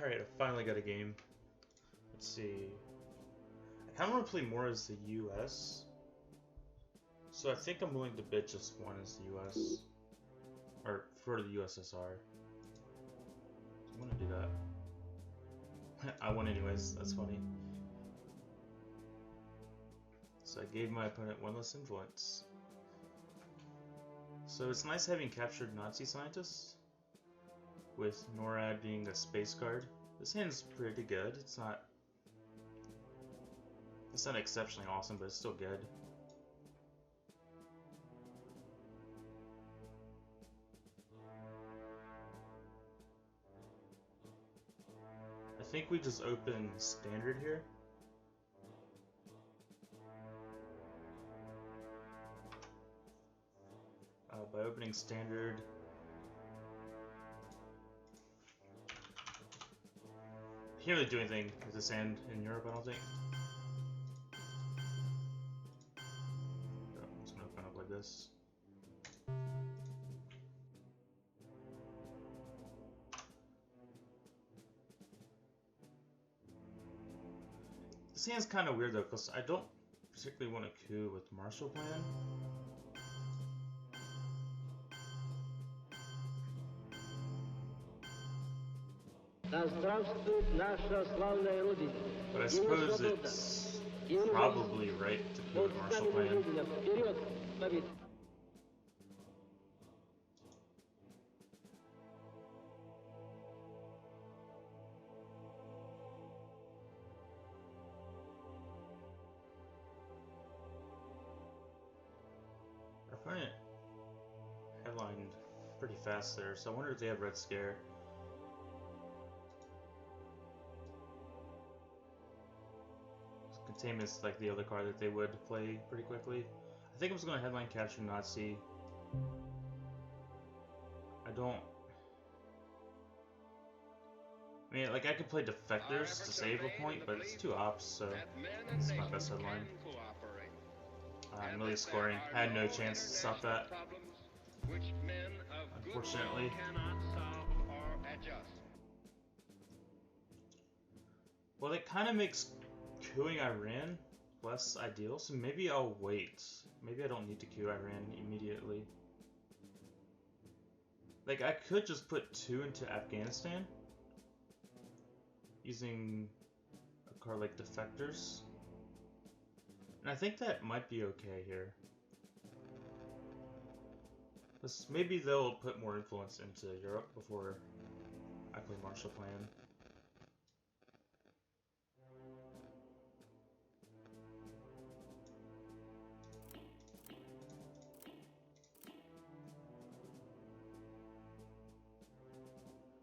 Alright, I finally got a game. Let's see. I kind of want to play more as the US. So I think I'm willing to bid just one as the US. Or for the USSR. So I'm gonna do that. I won anyways, that's funny. So I gave my opponent one less influence. So it's nice having captured Nazi scientists, with NORAD being a space card. This hand's pretty good. It's not exceptionally awesome, but it's still good. I think we just open standard here. By opening standard, can't really do anything with this hand in Europe, I don't think. I'm just gonna open up like this. This hand's kind of weird though, because I don't particularly want to coup with Marshall Plan. But I suppose it's probably right to coup with Marshall Plan. Our opponent headlined pretty fast there, so I wonder if they have Red Scare. Containment's like the other card that they would play pretty quickly. I think I'm just going to headline capture Nazi. I mean, like, I could play Defectors to save a point, but it's 2 ops, so it's my best headline. Millie scoring. I had no chance to stop that, unfortunately. Well, that kind of makes queuing Iran less ideal, so maybe I'll wait. Maybe I don't need to queue Iran immediately. Like, I could just put 2 into Afghanistan using a card like Defectors. And I think that might be okay here. Maybe they'll put more influence into Europe before I play Marshall Plan.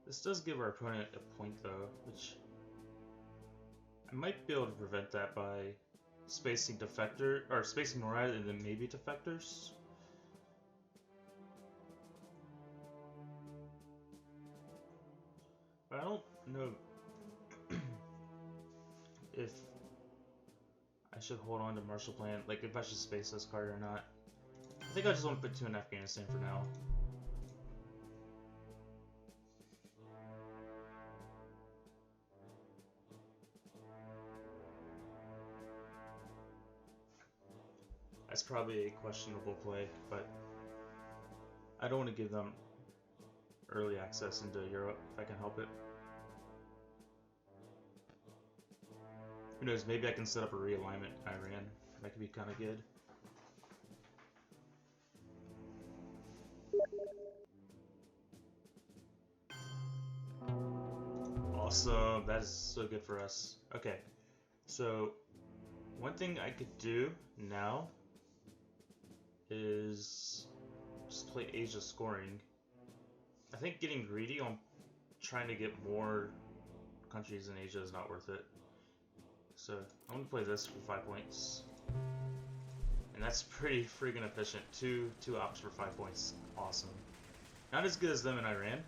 This does give our opponent a point though, which I might be able to prevent that by spacing Defector, or spacing NORAD and then maybe Defectors. But I don't know if I should hold on to Marshall Plan, like if I should space this card or not. I think I just want to put 2 in Afghanistan for now. That's probably a questionable play, but I don't want to give them early access into Europe if I can help it. Who knows, maybe I can set up a realignment in Iran. That could be kind of good. Awesome, that is so good for us. Okay, so one thing I could do now is just play Asia scoring. I think getting greedy on trying to get more countries in Asia is not worth it. So I'm gonna play this for 5 points. And that's pretty friggin' efficient. Two ops for 5 points. Awesome. Not as good as them in Iran.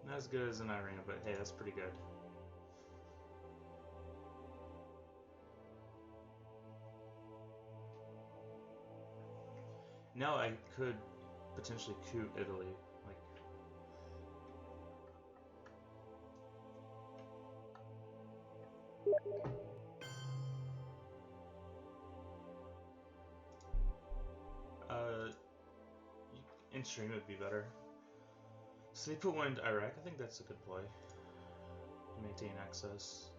Not as good as in Iran, but hey, that's pretty good. Now I could potentially coup Italy. Like, in stream would be better. So they put one into Iraq. I think that's a good play. Maintain access.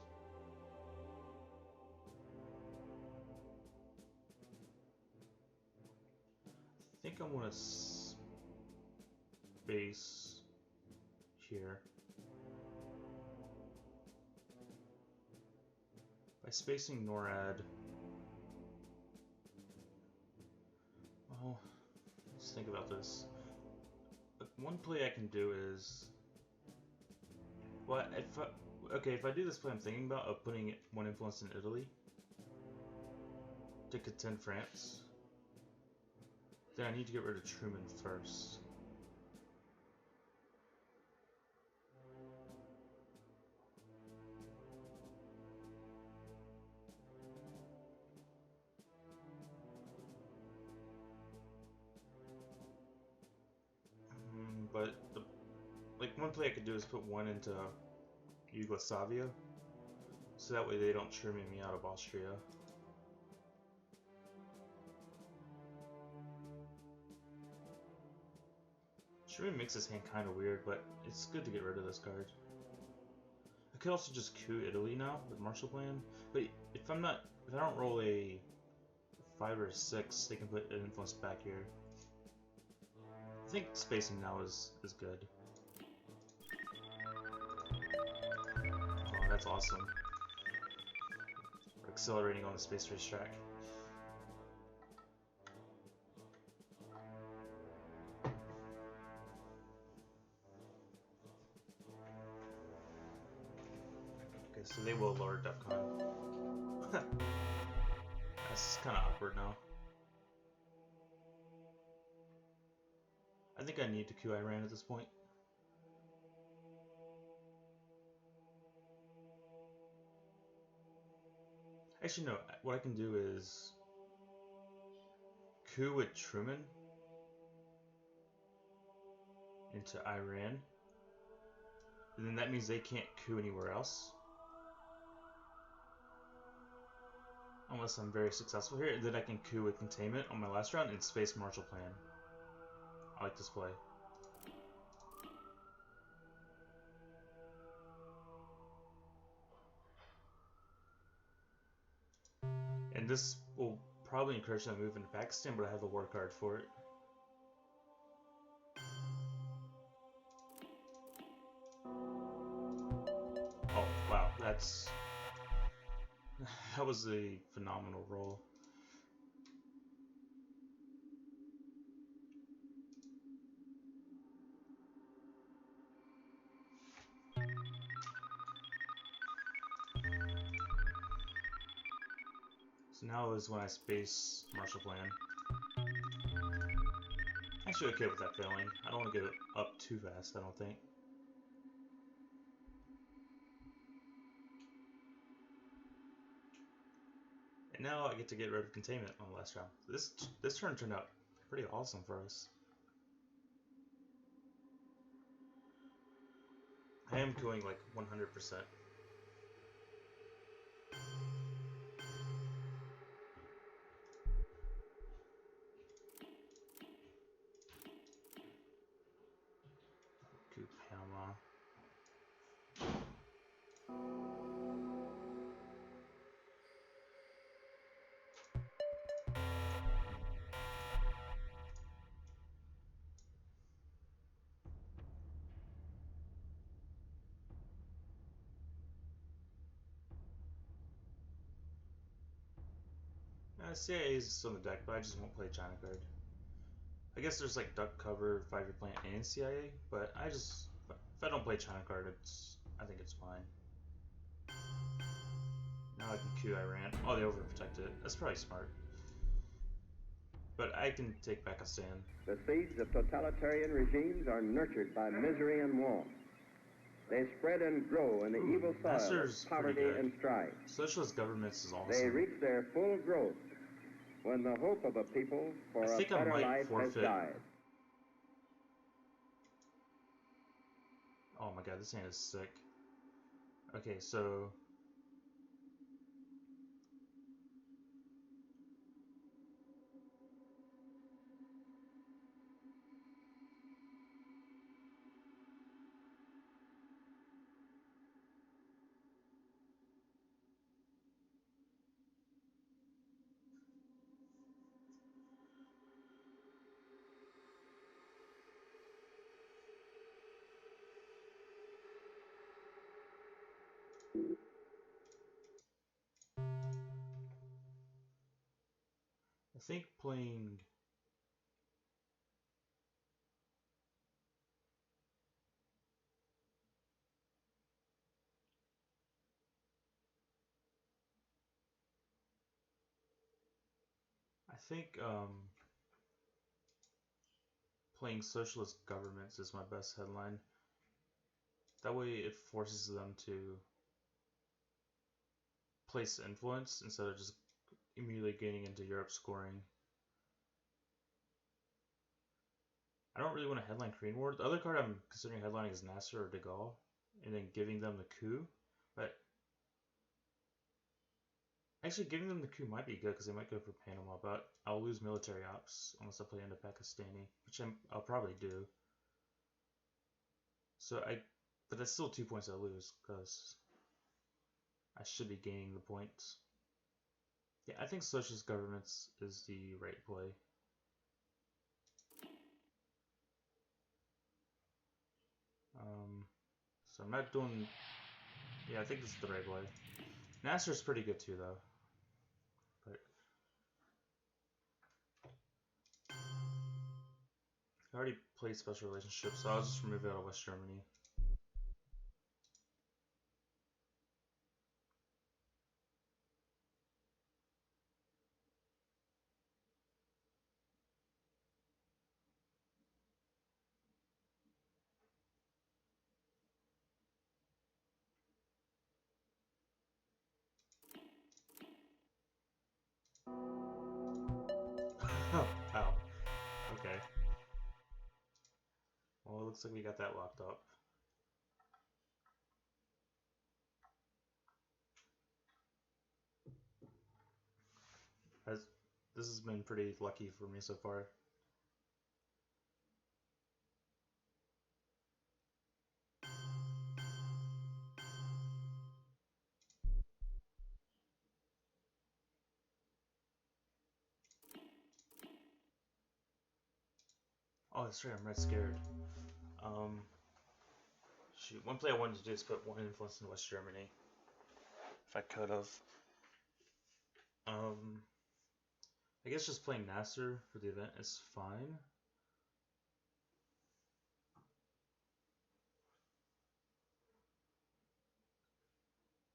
I think I'm gonna space here. By spacing NORAD. Well, let's think about this. One play I can do is, well, if I do this play I'm thinking about of putting one influence in Italy to contend France, then I need to get rid of Truman first. But like one play I could do is put one into Yugoslavia, so that way they don't Truman me out of Austria. Truman makes his hand kind of weird, but it's good to get rid of this card. I could also just coup Italy now with Marshall Plan, but if I don't roll a 5 or 6, they can put an influence back here. I think spacing now is good. Oh, that's awesome. We're accelerating on the space race track. Okay, so they will lower Defcon. That's kind of awkward now. I think I need to coup Iran at this point. Actually, no. What I can do is coup with Truman into Iran, and then that means they can't coup anywhere else. Unless I'm very successful here, and then I can coup with containment on my last round and space Marshall Plan. I like this play. And this will probably encourage them to move into Pakistan, but I have the war card for it. Oh, wow, that was a phenomenal roll. So now is when I space Marshall Plan. Actually okay with that failing. I don't want to get it up too fast, I don't think. And now I get to get rid of containment on the last round. This turn turned out pretty awesome for us. I am going like 100%. Coup Panama. CIA is on the deck, but I just won't play China card. I guess there's like duck cover, 5-year plan, and CIA, but if I don't play China card, I think it's fine. Now I can coup Iran. Oh, they overprotected it. That's probably smart. But I can take back a stand. The seeds of totalitarian regimes are nurtured by misery and want. They spread and grow in the evil soil of poverty and strife. Socialist governments is awesome. They reach their full growth when the hope of a people for a better life has died. Oh my god, this hand is sick. Okay, so I think playing playing socialist governments is my best headline. That way it forces them to place influence instead of just immediately gaining into Europe scoring. I don't really want to headline Korean War. The other card I'm considering headlining is Nasser or de Gaulle, and then giving them the coup. But actually, giving them the coup might be good because they might go for Panama, but I'll lose military ops unless I play into Pakistani, which I'll probably do. But that's still 2 points I lose because I should be gaining the points. Yeah, I think socialist governments is the right play. So I'm not doing. Yeah, I think this is the right play. Nasser's pretty good too, though. But I already played special relationships, so I'll just remove it out of West Germany. Oh, wow. Okay. Well, it looks like we got that locked up. This has been pretty lucky for me so far. Oh, that's right, I'm red scared. Shoot, one play I wanted to do is put one influence in West Germany. If I could have. I guess just playing Nasser for the event is fine.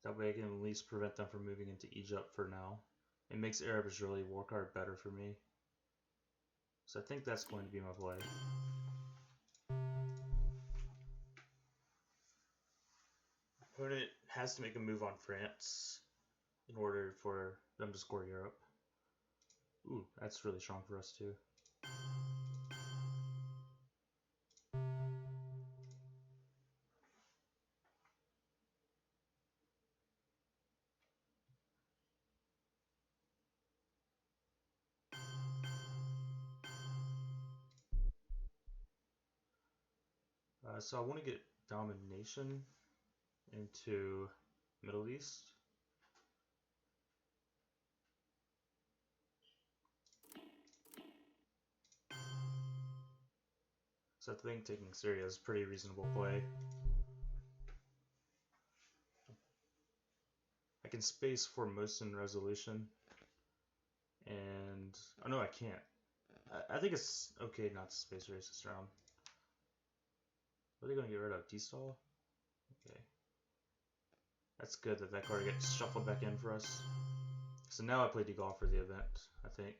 That way I can at least prevent them from moving into Egypt for now. It makes Arab-Israeli war card better for me. So I think that's going to be my play. Opponent has to make a move on France in order for them to score Europe. Ooh, that's really strong for us too. So I want to get domination into Middle East. So I think taking Syria is a pretty reasonable play. I can space Formosan resolution. And oh no, I can't. I think it's okay not to space race this round. What are they going to get rid of? D-stall? Okay. That's good that that card gets shuffled back in for us. So now I play de Gaulle for the event, I think.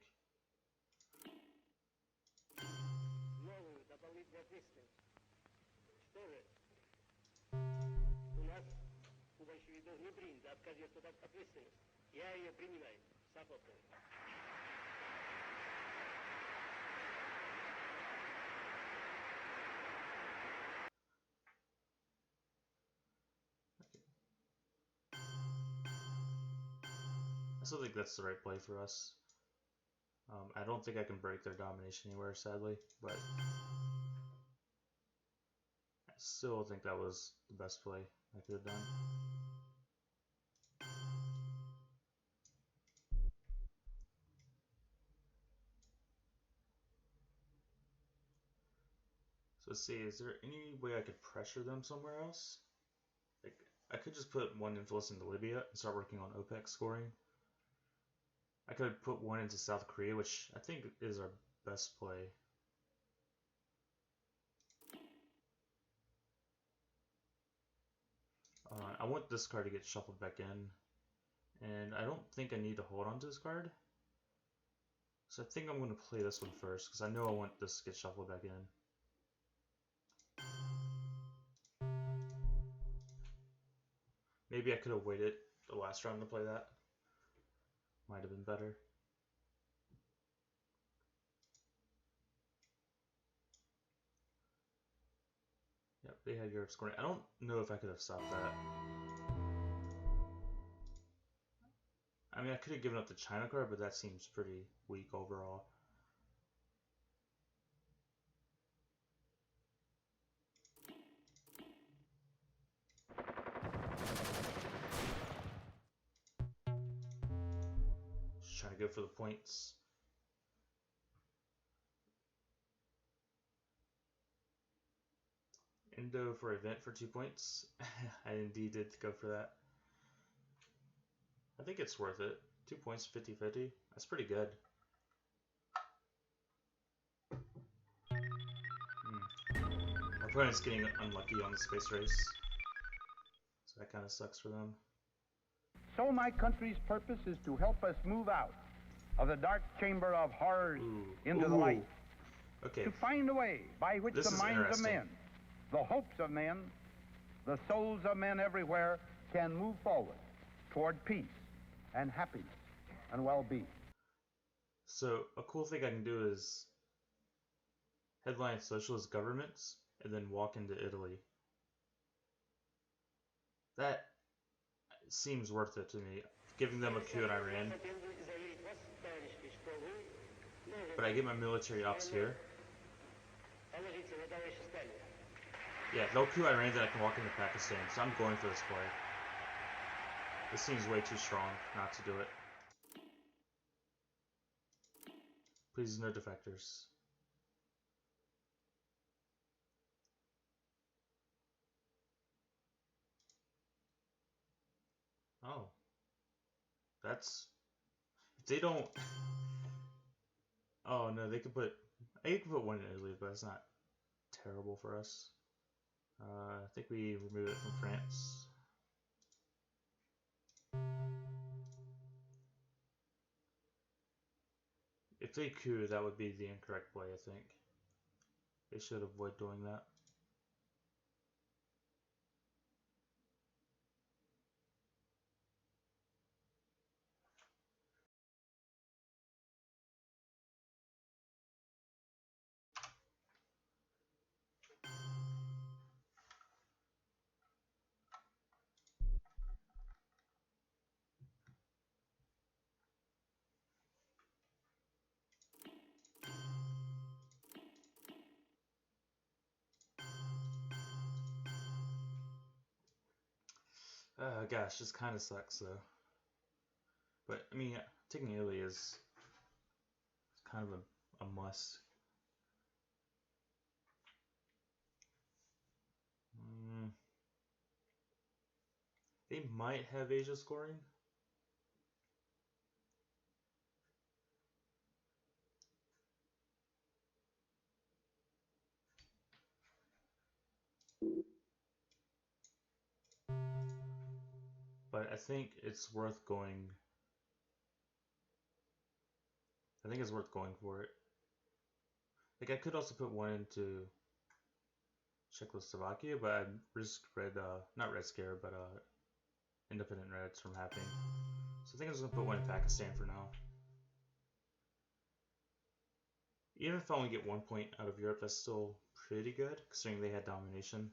still think that's the right play for us. I don't think I can break their domination anywhere, sadly, but I still think that was the best play I could have done. So let's see, is there any way I could pressure them somewhere else? Like, I could just put one influence into Libya and start working on OPEC scoring. I could put one into South Korea, which I think is our best play. I want this card to get shuffled back in, and I don't think I need to hold on to this card. So I think I'm going to play this one first, because I know I want this to get shuffled back in. Maybe I could have waited the last round to play that. Might have been better. Yep, they had Europe scoring. I don't know if I could have stopped that. I mean, I could have given up the China card, but that seems pretty weak overall. Just trying to go for the points. Indo for event for 2 points. I indeed did go for that. I think it's worth it. 2 points, 50-50. That's pretty good. My opponent's getting unlucky on the space race, so that kind of sucks for them. So my country's purpose is to help us move out of the dark chamber of horrors into the light. Okay. To find a way by which the minds of men, the hopes of men, the souls of men everywhere can move forward toward peace and happiness and well-being. So a cool thing I can do is headline socialist governments and then walk into Italy. That seems worth it to me. Giving them a coup in Iran. But I get my military ops here. Yeah, they'll coup Iran, then I can walk into Pakistan. So I'm going for this play. This seems way too strong not to do it. Please, no defectors. Oh. That's... If they don't... Oh no, they could put... I could put one in Italy, but it's not terrible for us. I think we remove it from France. If they coup, that would be the incorrect play, I think. They should avoid doing that. Gosh, this kind of sucks though. But I mean, taking Italy is kind of a must. They might have Asia scoring. But I think it's worth going. I think it's worth going for it. Like, I could also put one into Czechoslovakia, but I'd risk not Red Scare, but Independent Reds from happening. So I think I'm just gonna put one in Pakistan for now. Even if I only get 1 point out of Europe, that's still pretty good, considering they had domination.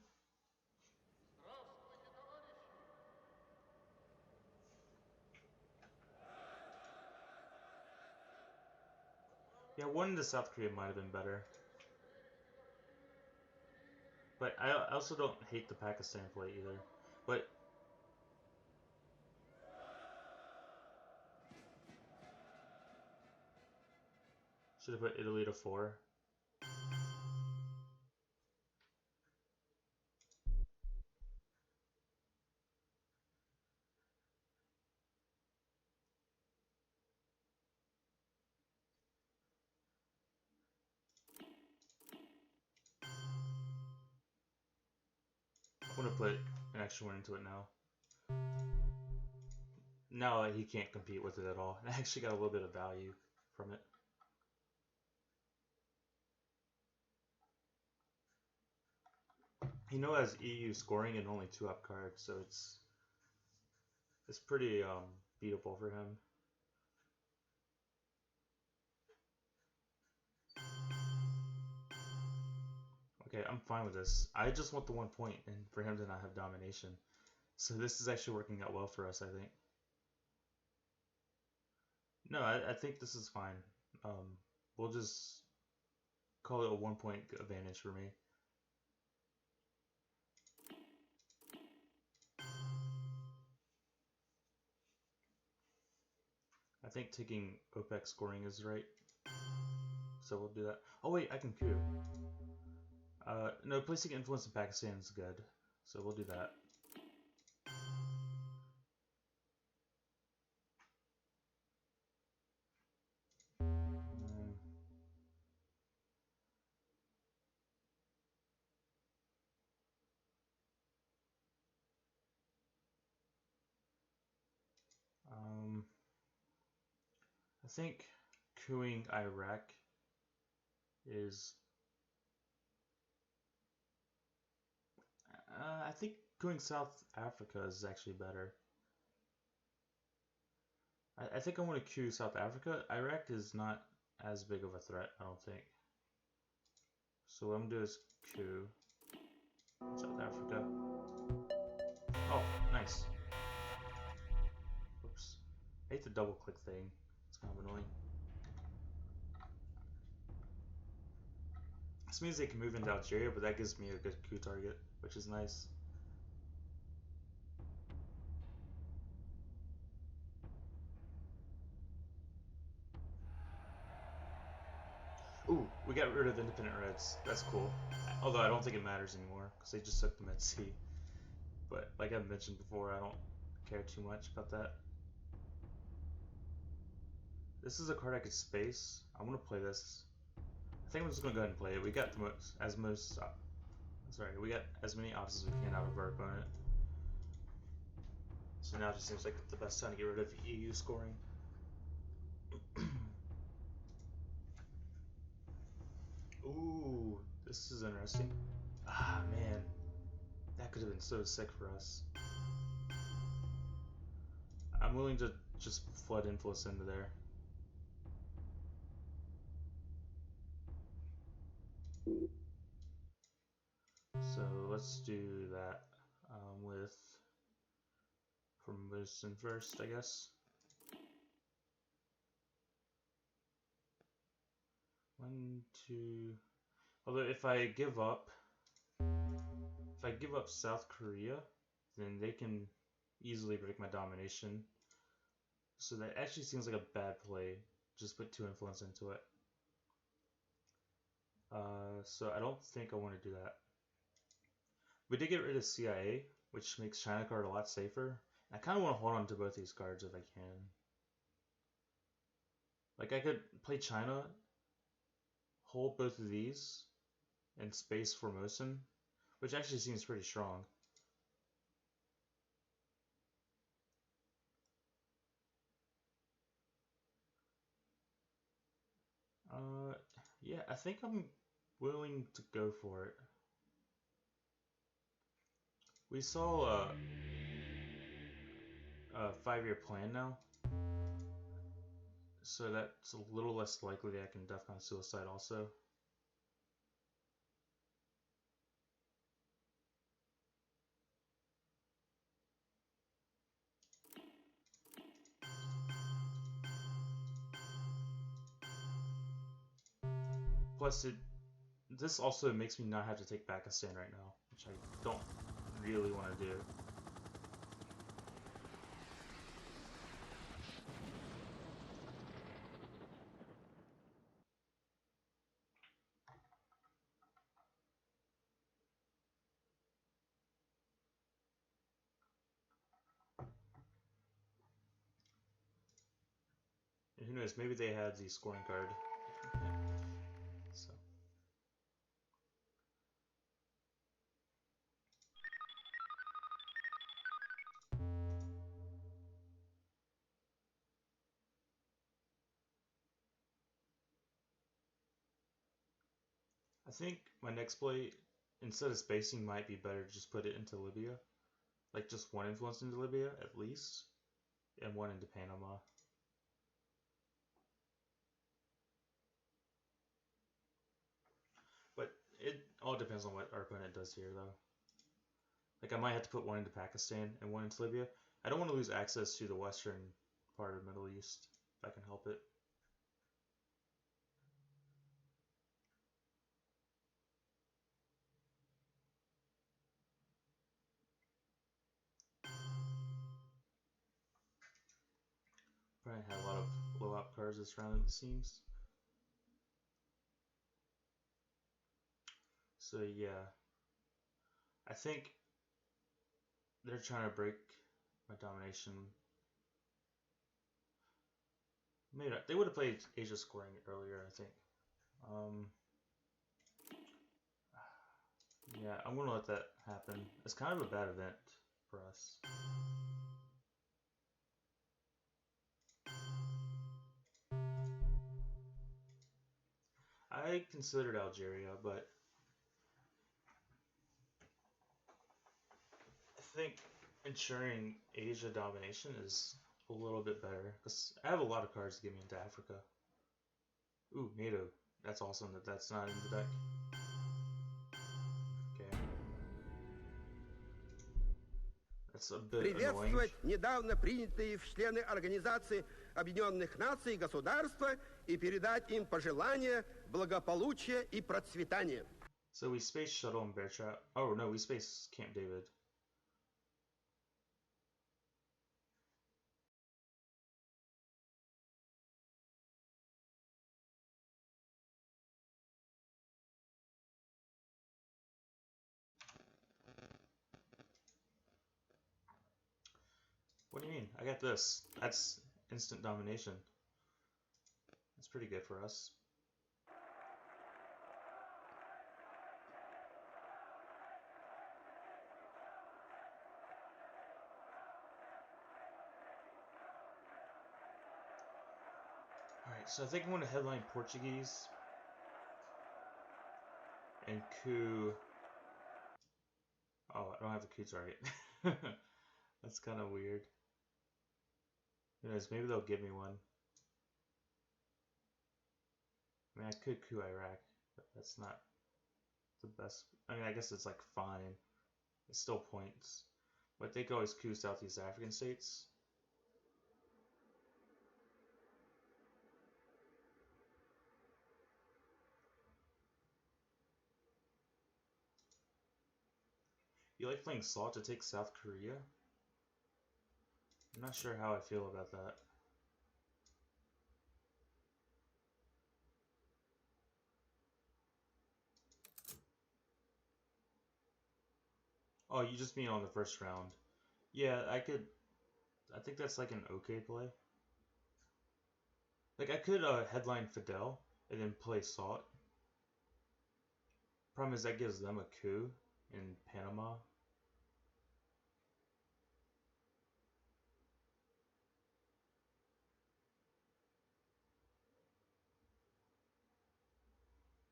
Yeah, one to South Korea might have been better. But I also don't hate the Pakistan play either. But should have put Italy to 4. I'm gonna put an extra one into it now. Now he can't compete with it at all. I actually got a little bit of value from it. He now has EU scoring and only 2 up cards, so it's pretty beatable for him. Okay, I'm fine with this. I just want the 1 point and for him to not have domination. So this is actually working out well for us, I think. No, I think this is fine. We'll just call it a 1 point advantage for me. I think taking OPEC scoring is right. So we'll do that. Oh wait, I can coup. No, placing influence in Pakistan is good. So we'll do that. I think coupping Iraq is... I think coupping South Africa is actually better. I think I want to coup South Africa. Iraq is not as big of a threat, I don't think. So what I'm going to do is coup South Africa. Oh, nice. Oops. I hate the double click thing. It's kind of annoying. This means they can move into Algeria, but that gives me a good coup target, which is nice. Ooh, we got rid of independent Reds. That's cool. Although I don't think it matters anymore, because they just took the Med C. But like I've mentioned before, I don't care too much about that. This is a card I could space. I'm gonna play this. I think I'm just gonna go ahead and play it. We got the we got as many options as we can out of our opponent. So now it just seems like the best time to get rid of EU scoring. Ooh, this is interesting. Ah, man. That could have been so sick for us. I'm willing to just flood influence into there. So let's do that with Formosan first, I guess. 1, 2. Although if I give up South Korea, then they can easily break my domination. So that actually seems like a bad play. Just put 2 influence into it. So I don't think I want to do that. We did get rid of CIA, which makes China card a lot safer. I kind of want to hold on to both these cards if I can. Like I could play China, hold both of these, and space Formosan, which actually seems pretty strong. Yeah, I think I'm willing to go for it. We saw a 5-year plan now, so that's a little less likely that I can Defcon suicide also. Plus, this also makes me not have to take Pakistan right now, which I don't really want to do. And who knows, maybe they had the scoring card. So. I think my next play, instead of spacing, might be better to just put it into Libya. Like just one influence into Libya, at least. And one into Panama. But it all depends on what our opponent does here, though. Like, I might have to put one into Pakistan and one into Libya. I don't want to lose access to the western part of the Middle East, if I can help it. Probably had a lot of blow-up cards this round, it seems. So, yeah. I think they're trying to break my domination. Maybe not. They would have played Asia scoring earlier, I think. Yeah, I'm going to let that happen. It's kind of a bad event for us. I considered Algeria, but I think ensuring Asia domination is a little bit better, because I have a lot of cards to get me into Africa. Ooh, NATO. That's awesome that that's not in the deck. Okay. That's a bit annoying. Недавно принятые в члены Организации Объединенных Наций государства и передать им пожелания благополучия и процветания. So we space Shuttle and Bear Trap. Oh no, we space Camp David. What do you mean? I got this. That's instant domination. That's pretty good for us. Alright, so I think I'm going to headline Portuguese and coup. Oh, I don't have the coup target. That's kind of weird. Who knows, maybe they'll give me one. I mean, I could coup Iraq, but that's not the best. I mean, I guess it's like fine. It's still points. But they could always coup Southeast African states. You like playing Salt to take South Korea? I'm not sure how I feel about that. Oh, you just mean on the first round. Yeah, I think that's like an okay play. Like, I could headline Fidel and then play Salt. Problem is that gives them a coup in Panama.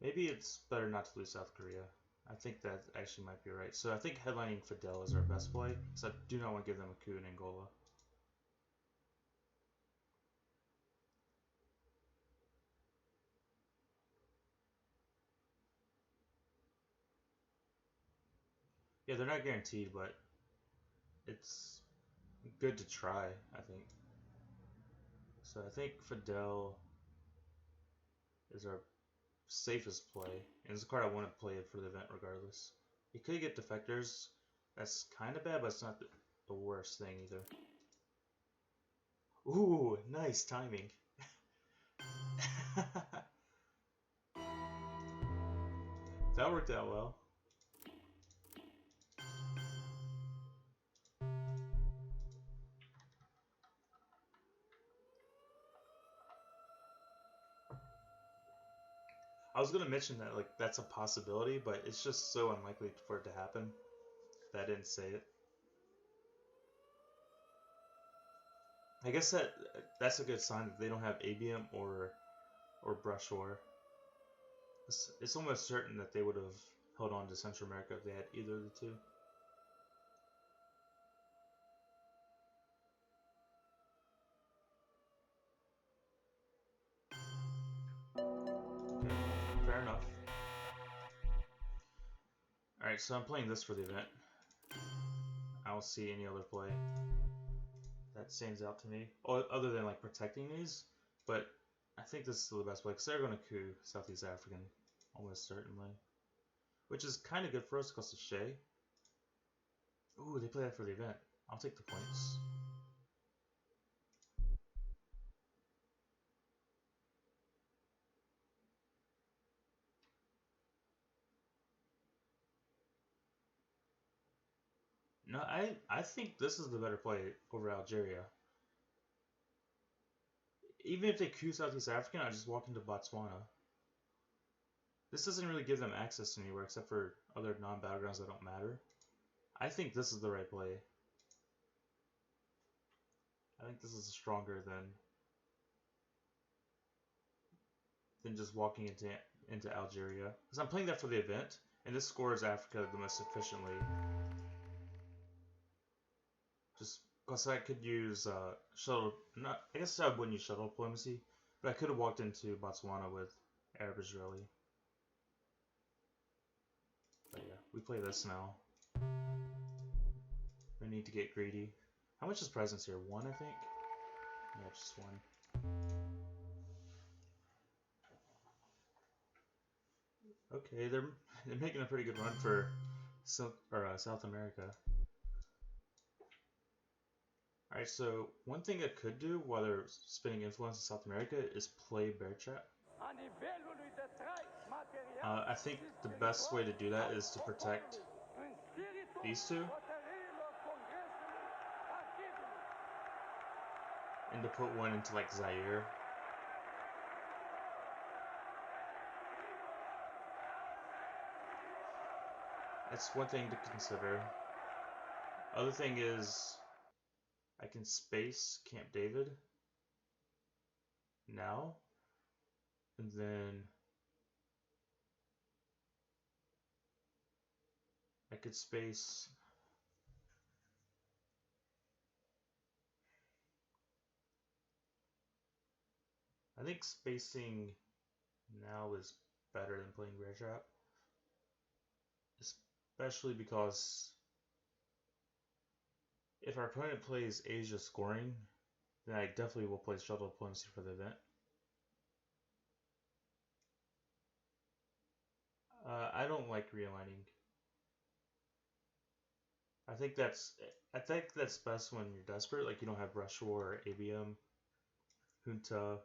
Maybe it's better not to lose South Korea. I think that actually might be right. So I think headlining Fidel is our best play, because I do not want to give them a coup in Angola. Yeah, they're not guaranteed, but it's good to try, I think. So I think Fidel is our safest play, and it's a card I want to play for the event regardless. You could get Defectors. That's kind of bad, but it's not the worst thing either. Ooh, nice timing. That worked out well. I was gonna mention that like that's a possibility, but it's just so unlikely for it to happen that I didn't say it. I guess that's a good sign that they don't have ABM or Brush War. It's almost certain that they would have held on to Central America if they had either of the two. Okay, fair enough. Alright, so I'm playing this for the event. I don't see any other play that stands out to me, other than like protecting these, but I think this is still the best play because they're going to coup Southeast African, almost certainly. Which is kind of good for us because of Shea. Ooh, they play that for the event. I'll take the points. No, I think this is the better play over Algeria. Even if they coup Southeast African, I just walk into Botswana. This doesn't really give them access to anywhere except for other non-battlegrounds that don't matter. I think this is the right play. I think this is stronger than just walking into Algeria. Because I'm playing that for the event, and this scores Africa the most efficiently. Just because I could use shuttle. I guess I wouldn't use shuttle diplomacy, but I could have walked into Botswana with Arab Israeli. But yeah, we play this now. We need to get greedy. How much is presence here? 1, I think? Yeah, just 1. Okay, they're making a pretty good run for South America. Alright, so one thing I could do while they're spinning influence in South America is play Bear Trap. I think the best way to do that is to protect these two. And to put one into like Zaire. That's one thing to consider. Other thing is I can space Camp David now, and then I could space I think spacing now is better than playing Bear Trap, especially because if our opponent plays Asia scoring, then I definitely will play shuttle diplomacy for the event. I don't like realigning. I think that's best when you're desperate, like you don't have Rush War or ABM, Junta.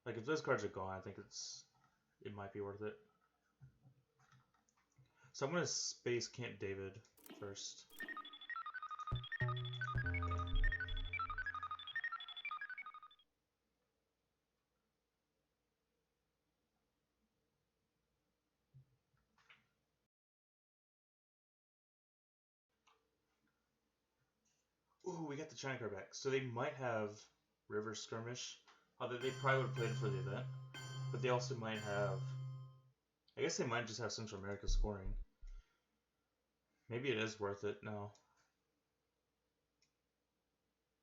Like if those cards are gone, I think it might be worth it. So I'm gonna space Camp David first. Ooh, we got the China card back. So they might have River Skirmish, although they probably would have played it for the event. But they also might have... I guess they might just have Central America scoring. Maybe it is worth it now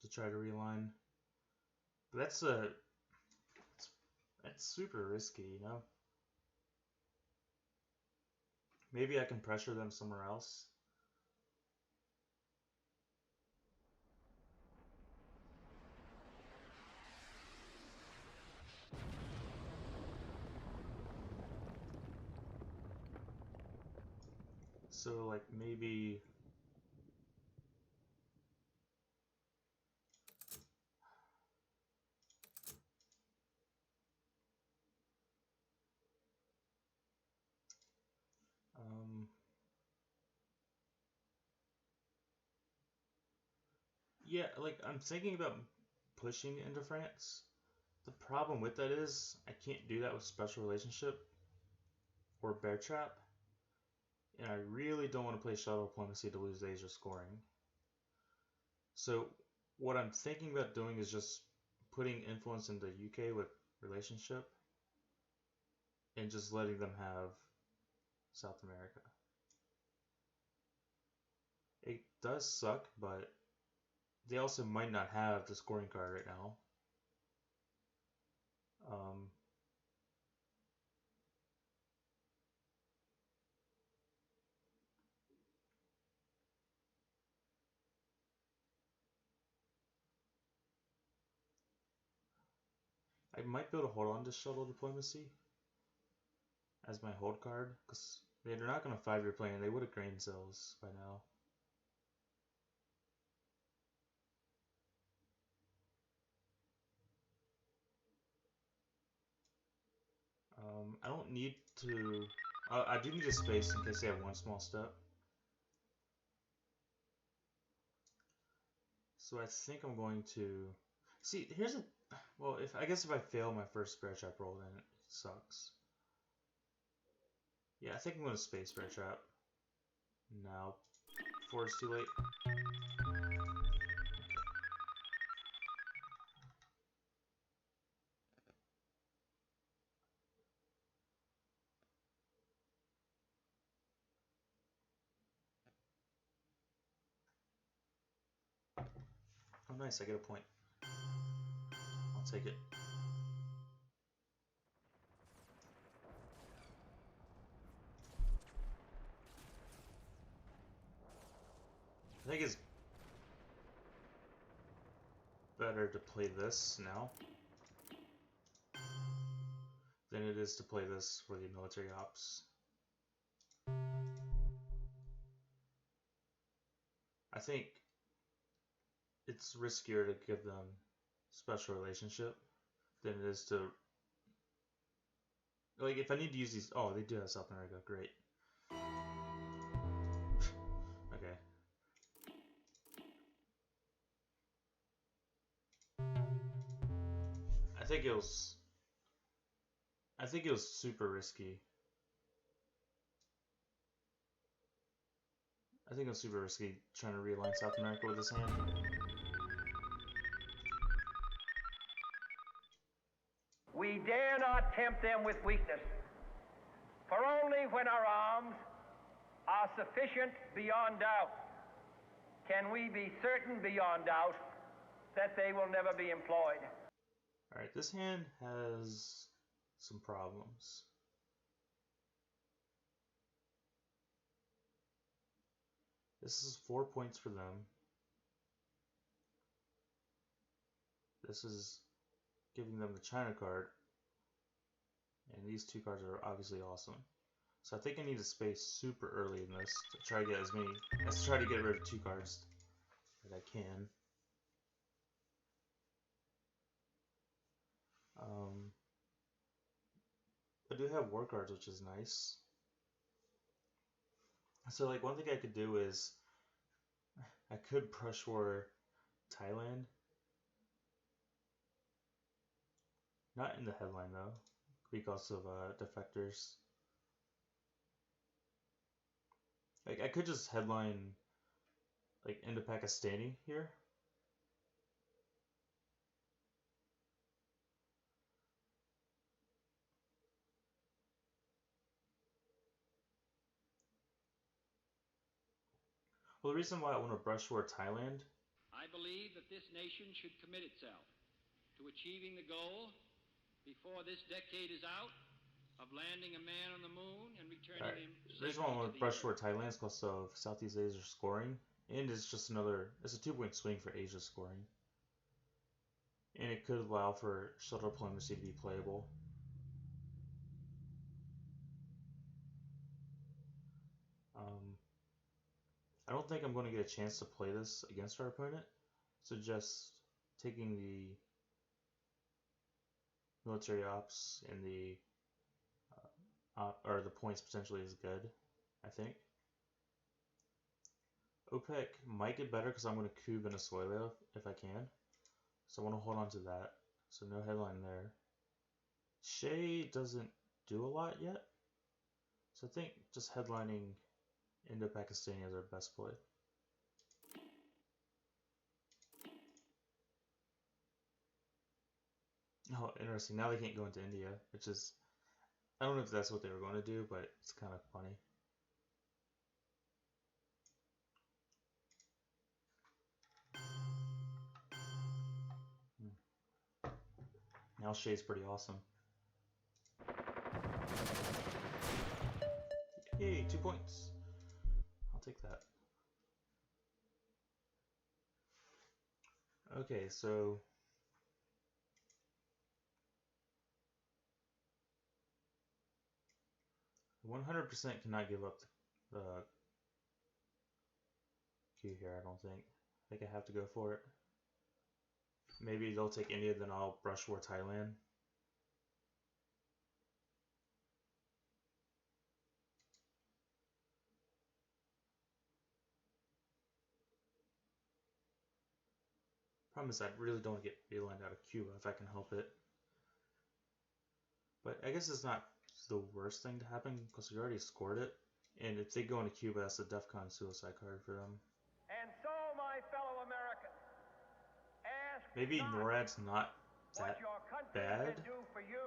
to try to realign. But that's super risky, you know? Maybe I can pressure them somewhere else. So, like, maybe... yeah, like, I'm thinking about pushing into France. The problem with that is, I can't do that with Special Relationship or Bear Trap. And I really don't want to play Shuttle Diplomacy to lose Asia scoring. So, what I'm thinking about doing is just putting influence into UK with Relationship and just letting them have South America. It does suck, but they also might not have the scoring card right now. I might be able to hold on to Shuttle Diplomacy as my hold card, because they're not going to 5-year plan. They would have grain cells by now. I don't need to... I do need a space in case they have one small step. So I think I'm going to... See, here's a... Well, I guess if I fail my first Bear Trap roll, then it sucks. Yeah, I think I'm going to space Bear Trap. Now, before it's too late. Oh, nice, I get a point. I'll take it. I think it's better to play this now than it is to play this for the military ops. I think it's riskier to give them Special Relationship than it is to... Like, if I need to use these... Oh, they do have South America. Great. Okay. I think it was super risky. I think it was super risky trying to realign South America with this hand. We dare not tempt them with weakness, for only when our arms are sufficient beyond doubt can we be certain beyond doubt that they will never be employed. Alright, this hand has some problems. This is 4 points for them. This is giving them the China card. And these two cards are obviously awesome. So I think I need to space super early in this to try to get as many... Let's try to get rid of 2 cards that I can. I do have war cards, which is nice. So, like, one thing I could do is I could brush war Thailand. Not in the headline, though, because of defectors. Like, I could just headline, like, Indo-Pakistani here. Well, the reason why I want to brush war Thailand... I believe that this nation should commit itself to achieving the goal before this decade is out of landing a man on the moon and returning him safely to the earth. The reason why I want to brush war Thailand is because of Southeast Asia scoring, and it's just another... It's a 2-point swing for Asia scoring. And it could allow for Shuttle Diplomacy to be playable. don't think I'm going to get a chance to play this against our opponent, so just taking the military ops and the or the points potentially is good, I think. OPEC might get better because I'm going to coup Venezuela if I can, so I want to hold on to that. So no headline there. Shea doesn't do a lot yet, so I think just headlining Indo-Pakistani is our best play. Oh, interesting. Now they can't go into India, which is, I don't know if that's what they were going to do, but it's kind of funny. Now Shea's pretty awesome. Yay, 2 points. I'll take that. Okay, so 100% cannot give up the queue here, I don't think. I think I have to go for it. Maybe they'll take India, then I'll brush war Thailand. Problem is I really don't get beelined out of Cuba if I can help it. But I guess it's not the worst thing to happen because we already scored it. And if they go into Cuba, that's a Defcon suicide card for them. And so, my fellow Americans, ask maybe NORAD's not what that your country bad. can do for you.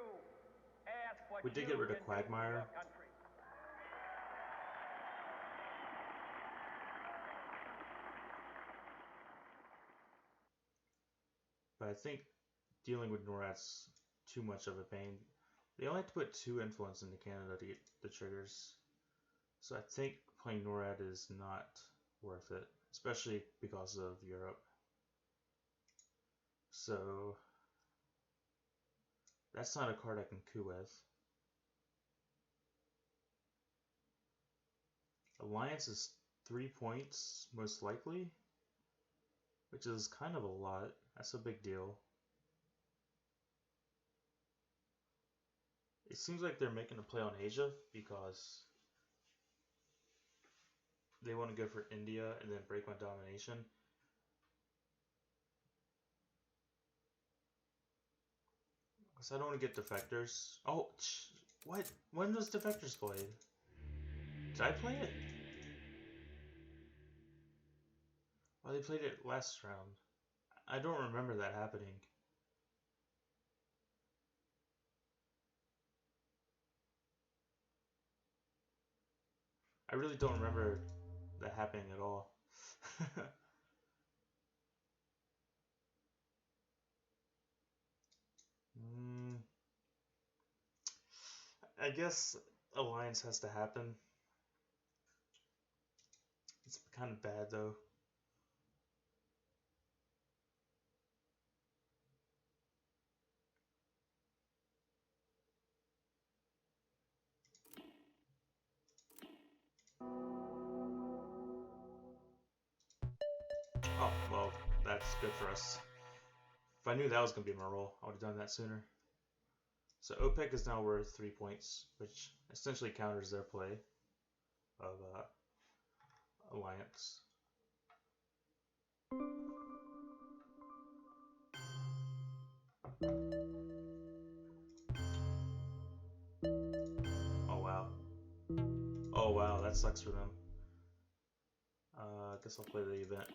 Ask what We did you get rid of can do for Quagmire. your country. But I think dealing with NORAD's too much of a pain. They only have to put 2 influence into Canada to get the triggers. So I think playing NORAD is not worth it, especially because of Europe. So that's not a card I can coup with. Alliance is 3 points, most likely, which is kind of a lot. That's a big deal. It seems like they're making a play on Asia because they want to go for India and then break my domination. Because I don't want to get defectors. Oh, what? When was defectors played? Did I play it? Oh, they played it last round. I don't remember that happening. I really don't remember that happening at all. I guess Alliance has to happen. It's kind of bad though. Oh, well, that's good for us. If I knew that was going to be my role, I would have done that sooner. So OPEC is now worth 3 points, which essentially counters their play of Alliance. Oh wow. Oh wow, that sucks for them. I guess I'll play the event.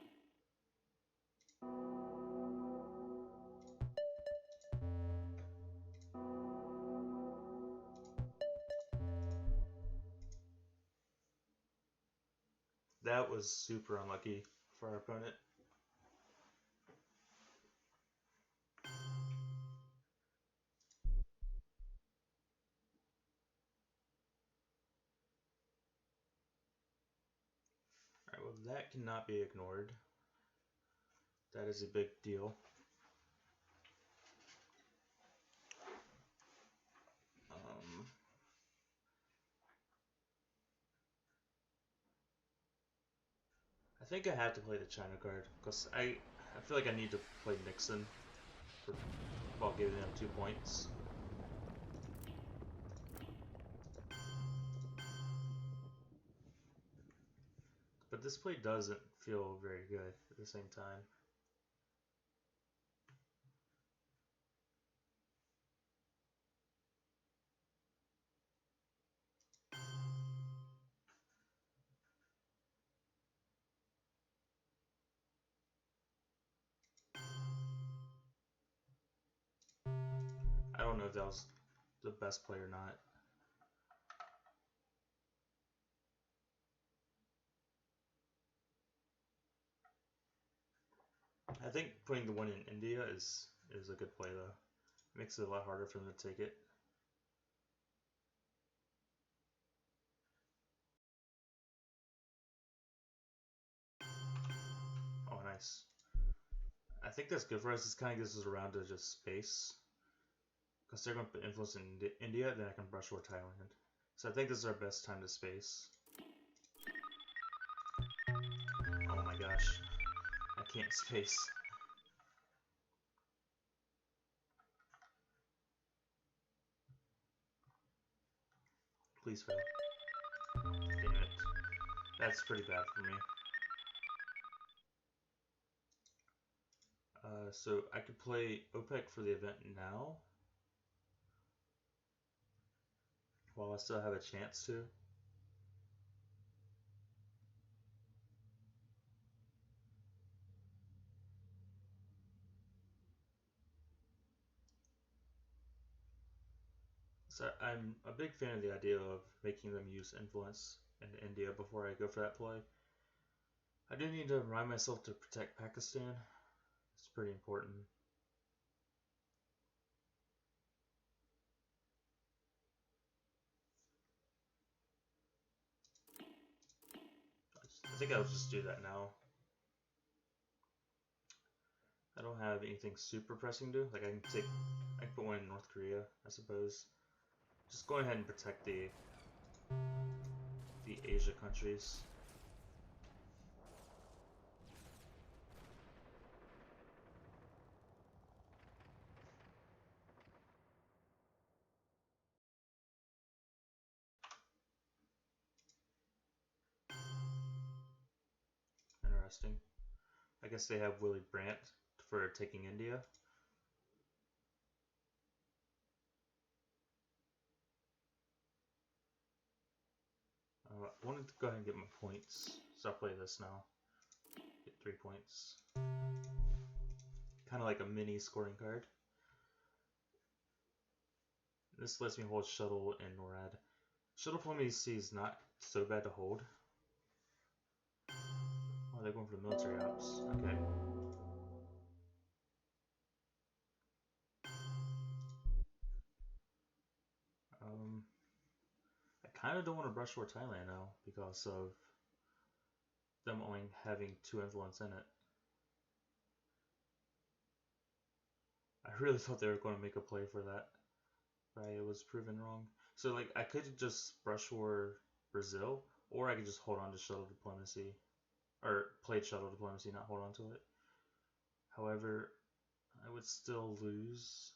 That was super unlucky for our opponent. Alright, well that cannot be ignored. That is a big deal. think I have to play the China card because I feel like I need to play Nixon while giving them 2 points. But this play doesn't feel very good at the same time. I don't know if that was the best play or not. I think putting the one in India is a good play though. It makes it a lot harder for them to take it. Oh, nice. I think that's good for us. This kind of gives us around to just space. Because they're going to put influence in India, then I can brush over Thailand. So I think this is our best time to space. Oh my gosh. I can't space. Please fail. Damn it. That's pretty bad for me. So I could play OPEC for the event now. While I still have a chance to. So I'm a big fan of the idea of making them use influence in India before I go for that play. I do need to remind myself to protect Pakistan. It's pretty important. I think I'll just do that now. I don't have anything super pressing to do. Like I can put one in North Korea, I suppose. Just go ahead and protect the Asia countries. Interesting. I guess they have Willy Brandt for taking India. I wanted to go ahead and get my points, so I'll play this now. Get 3 points. Kind of like a mini scoring card. This lets me hold Shuttle and NORAD. Shuttle diplomacy is not so bad to hold. Oh, they're going for the military ops. Okay. I kind of don't want to brush over Thailand now because of them only having 2 influence in it. I really thought they were going to make a play for that, but I was proven wrong. So like I could just brush over Brazil, or I could just hold on to shuttle diplomacy, or play shuttle diplomacy, not hold on to it. However, I would still lose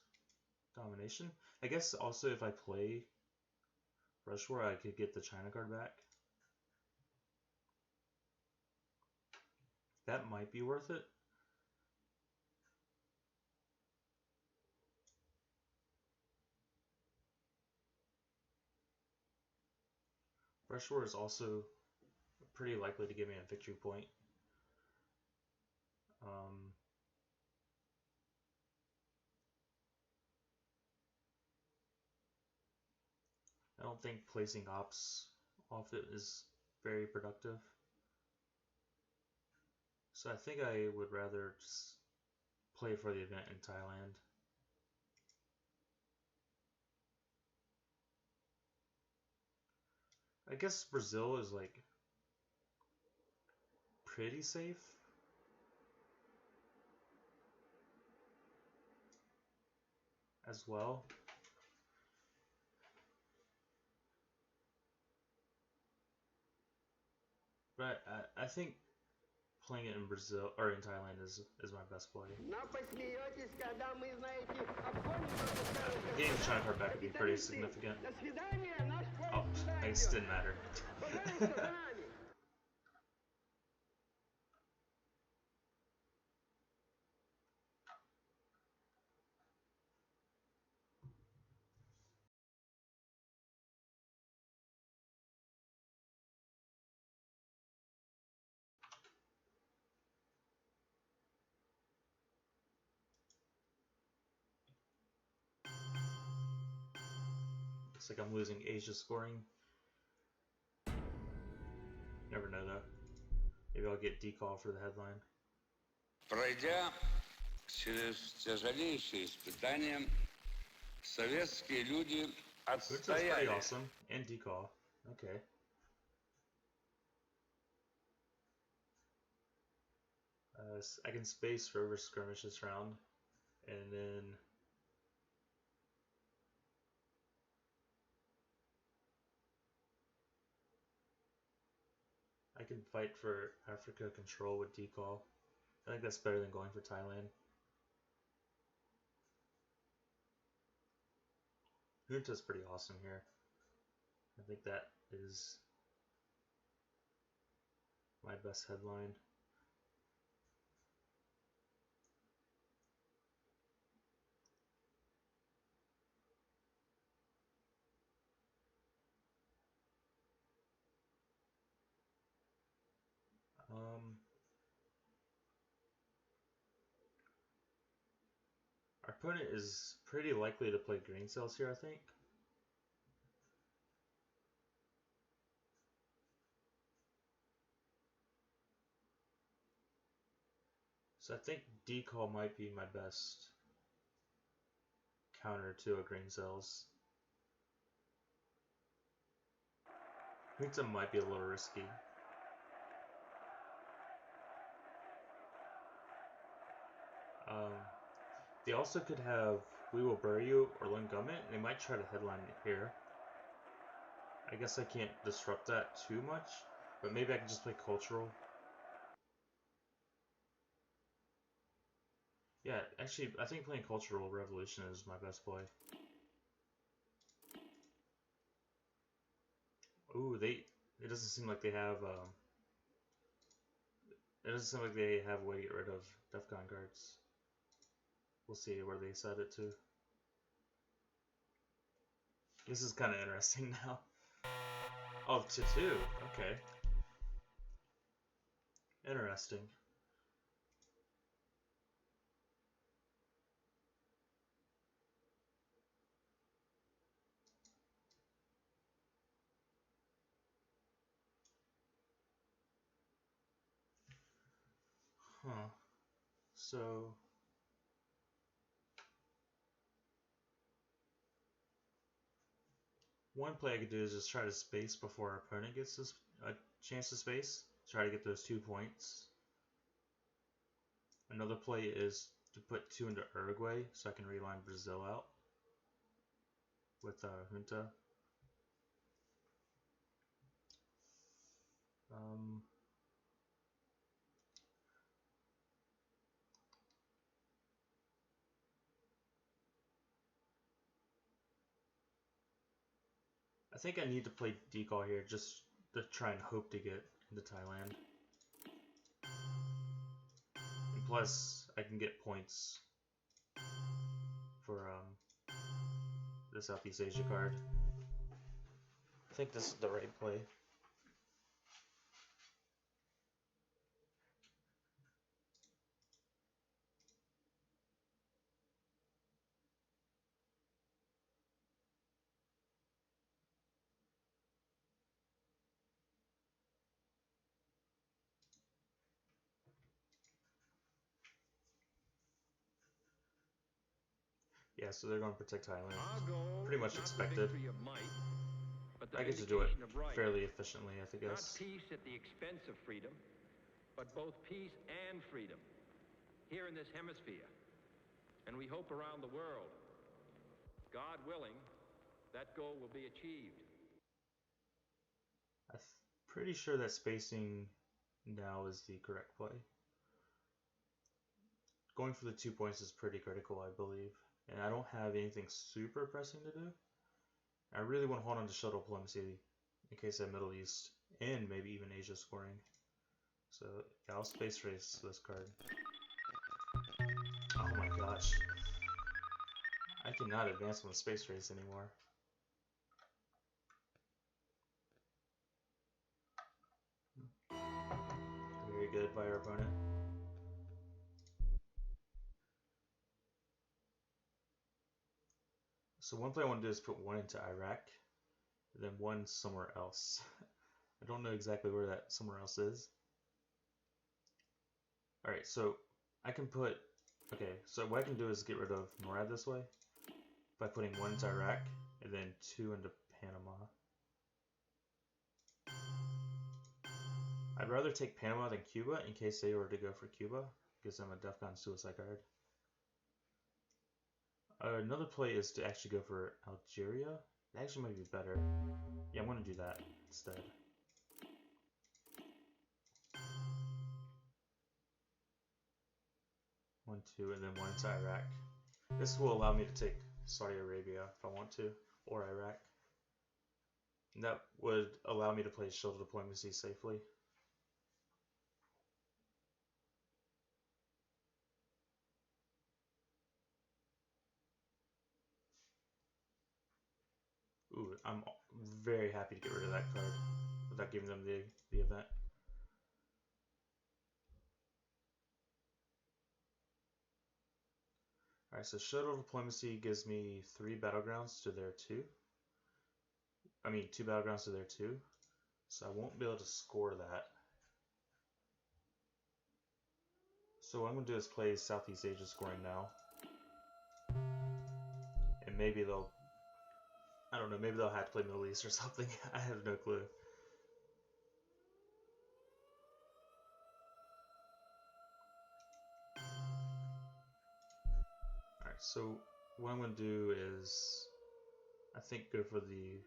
domination. I guess also if I play brush war, I could get the China card back. That might be worth it. Brush war is also pretty likely to give me a victory point. I don't think placing ops off it is very productive. So I think I would rather just play for the event in Thailand. I guess Brazil is like pretty safe. As well. But I think playing it in Brazil or in Thailand is my best play. The game's trying to hard back would be pretty significant. Oh, I guess it didn't matter. Looks like I'm losing Asia scoring. Never know though. Maybe I'll get decall for the headline. Пройдя через тяжелейшие испытания, советские люди отстояли. Pretty awesome. And decall. Okay. I can space for over skirmish this round, and then I can fight for Africa control with decall. I think that's better than going for Thailand. Junta's pretty awesome here. I think that is my best headline. Our opponent is pretty likely to play green cells here, I think. So I think decall might be my best counter to a green cells. Junta might be a little risky. They also could have We Will Bury You or Lungummet. They might try to headline it here. I guess I can't disrupt that too much, but maybe I can just play cultural. Yeah, actually, I think playing Cultural Revolution is my best play. Ooh, it doesn't seem like they have, it doesn't seem like they have a way to get rid of Defcon cards. We'll see where they set it to. This is kind of interesting now. Oh, to 2. Okay. Interesting. Huh. So one play I could do is just try to space before our opponent gets a chance to space. Try to get those 2 points. Another play is to put 2 into Uruguay so I can reline Brazil out with Junta. I think I need to play decall here just to try and hope to get into Thailand. And plus, I can get points for the Southeast Asia card. I think this is the right play. Yeah, so they're going to protect Thailand. Pretty much expected. I get to do it fairly efficiently, I think. Not peace at the expense of freedom, but both peace and freedom here in this hemisphere, and we hope around the world. God willing, that goal will be achieved. I'm pretty sure that spacing now is the correct play. Going for the 2 points is pretty critical, I believe. And I don't have anything super pressing to do. I really want to hold on to shuttle diplomacy in case of Middle East and maybe even Asia scoring. So yeah, I'll space race this card. Oh my gosh. I cannot advance on the space race anymore. Very good by our opponent. So one play I want to do is put one into Iraq, then one somewhere else. I don't know exactly where that somewhere else is. Alright, so I can put... Okay, so what I can do is get rid of NORAD this way by putting one into Iraq and then two into Panama. I'd rather take Panama than Cuba in case they were to go for Cuba. Gives them a Defcon suicide card. Another play is to actually go for Algeria. That actually might be better. Yeah, I'm going to do that instead. One, two, and then one into Iraq. This will allow me to take Saudi Arabia if I want to, or Iraq. And that would allow me to play shuttle diplomacy safely. Ooh, I'm very happy to get rid of that card without giving them the event. Alright, so shuttle diplomacy gives me 3 battlegrounds to their 2. I mean, 2 battlegrounds to their 2. So I won't be able to score that. So what I'm going to do is play Southeast Asia scoring now. And maybe they'll... I don't know, maybe they'll have to play Middle East or something. I have no clue. Alright, so what I'm going to do is, I think, go for the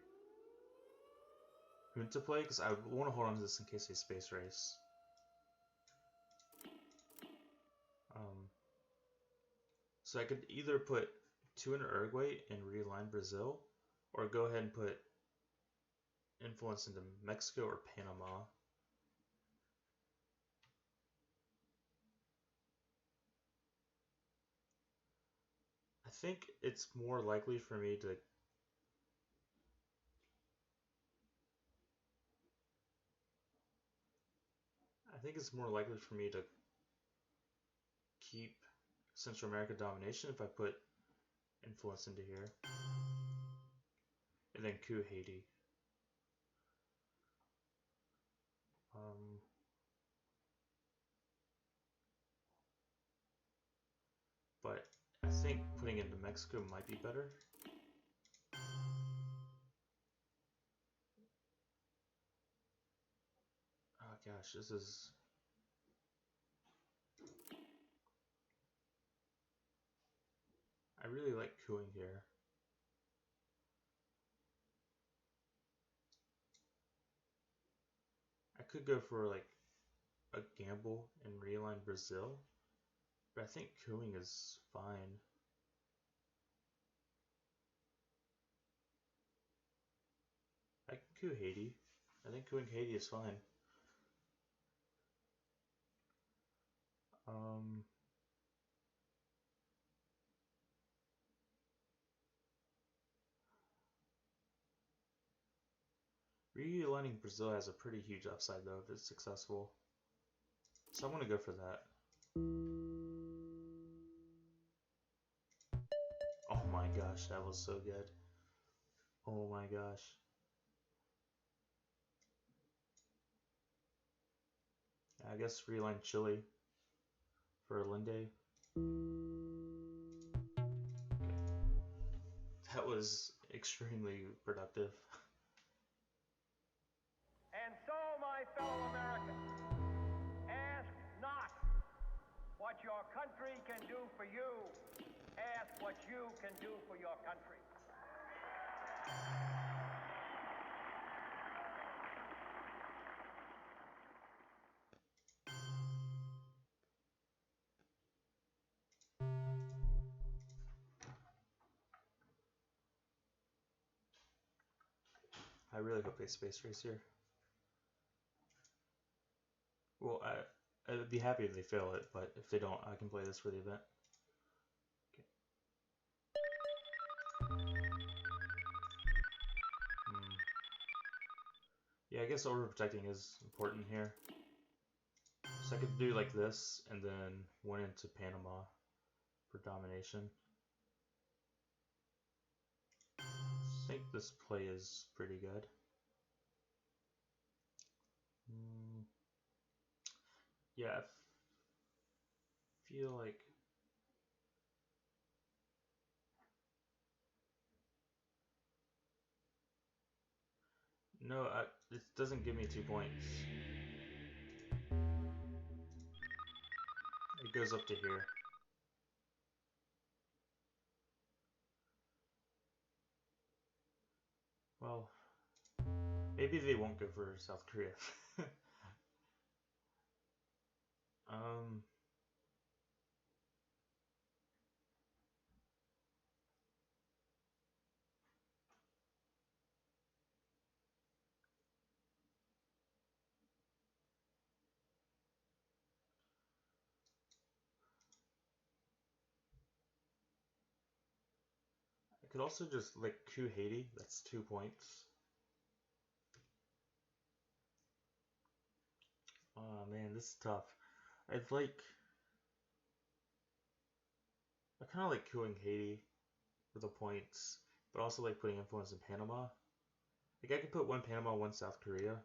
junta play, because I want to hold on to this in case they space race. So I could either put 2 into Uruguay and realign Brazil, or go ahead and put influence into Mexico or Panama. I think it's more likely for me to keep Central America domination if I put influence into here. And then coup Haiti. But I think putting into Mexico might be better. Oh gosh, this is... I really like cooing here. I could go for like a gamble and realign Brazil, but I think cooing is fine. I can coup Haiti. I think cooing Haiti is fine. Realigning Brazil has a pretty huge upside though if it's successful. So I want to go for that. Oh my gosh, that was so good. Oh my gosh. I guess realign Chile for Allende. Okay. That was extremely productive. And so, my fellow Americans, ask not what your country can do for you, ask what you can do for your country. I really hope they space race here. Well, I would be happy if they fail it, but if they don't, I can play this for the event. Okay. Yeah, I guess overprotecting is important here. So I could do like this, and then one into Panama for domination. I think this play is pretty good. Yeah, I feel like... No, it doesn't give me 2 points. It goes up to here. Well, maybe they won't go for South Korea. I could also just like coup Haiti. That's 2 points. Oh man, this is tough. I kind of like couing Haiti for the points, but also like putting influence in Panama. Like I could put one Panama, one South Korea.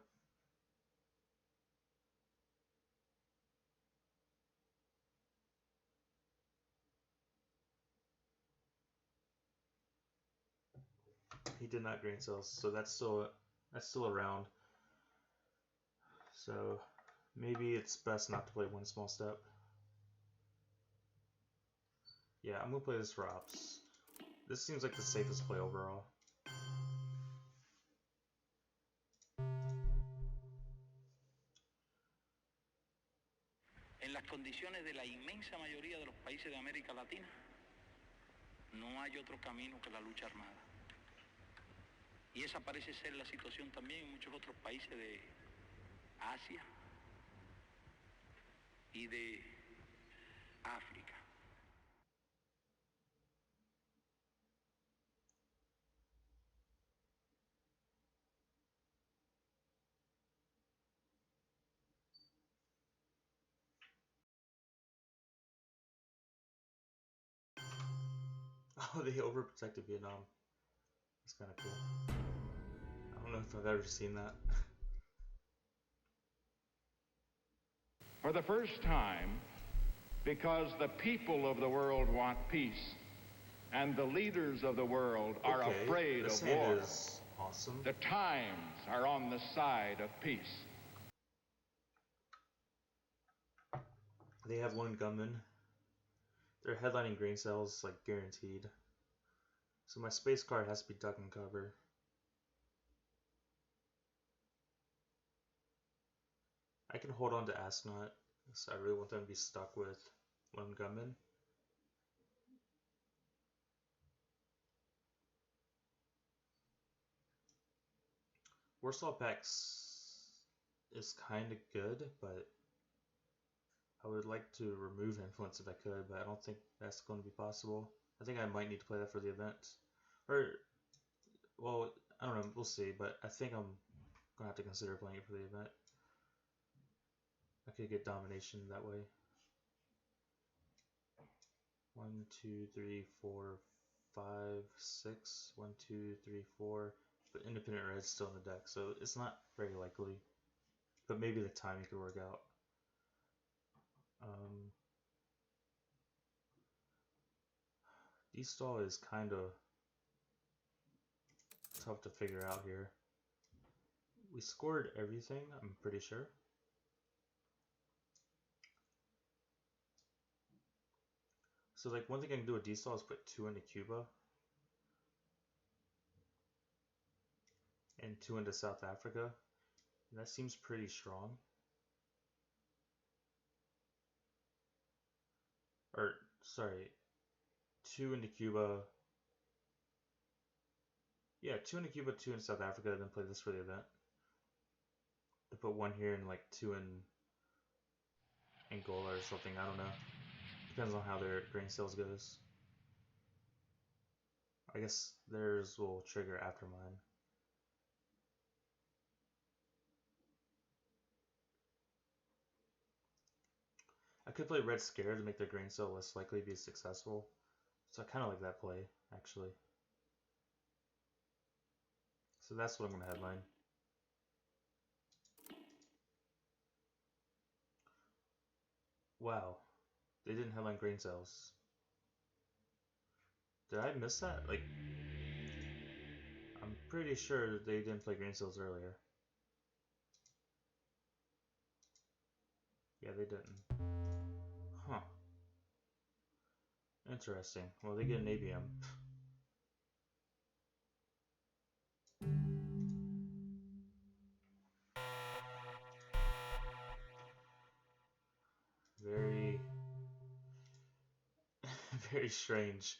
He did not grain cells, so that's still around. So maybe it's best not to play one small step. Yeah, I'm gonna play this for ops. This seems like the safest play overall. En las condiciones de la inmensa mayoría de los países de América Latina, no hay otro camino que la lucha armada. Y esa parece ser la situación también en muchos otros países de Asia y de África. Oh, they overprotected Vietnam. That's kind of cool. I don't know if I've ever seen that. For the first time, because the people of the world want peace, and the leaders of the world are afraid of war. Is awesome. The times are on the side of peace. They have one gunman. They're headlining grain cells, like guaranteed. So my space card has to be duck and cover. I can hold on to Astronaut, so I really want them to be stuck with one gunman. Warsaw Pax is kind of good, but I would like to remove influence if I could, but I don't think that's going to be possible. I think I might need to play that for the event. Or, well, I don't know, we'll see, but I think I'm going to have to consider playing it for the event. I could get domination that way. 1, 2, 3, 4, 5, 6. 1, 2, 3, 4. But independent red's still in the deck, so it's not very likely. But maybe the timing could work out. D-stall is kind of tough to figure out here. We scored everything, I'm pretty sure. So like one thing I can do with D-stall is put 2 into Cuba and 2 into South Africa. And that seems pretty strong. Or sorry, 2 into Cuba. Yeah, 2 in Cuba, 2 in South Africa, and then play this for the event. To put 1 here and like 2 in Angola or something, I don't know. Depends on how their grain sales goes. I guess theirs will trigger after mine. I could play Red Scare to make their grain sale less likely to be successful. So I kind of like that play, actually. So that's what I'm going to headline. Wow. They didn't headline grain sales. Did I miss that? Like, I'm pretty sure they didn't play grain sales earlier. Yeah, they didn't. Huh. Interesting. Well, they get an ABM. Very... very strange.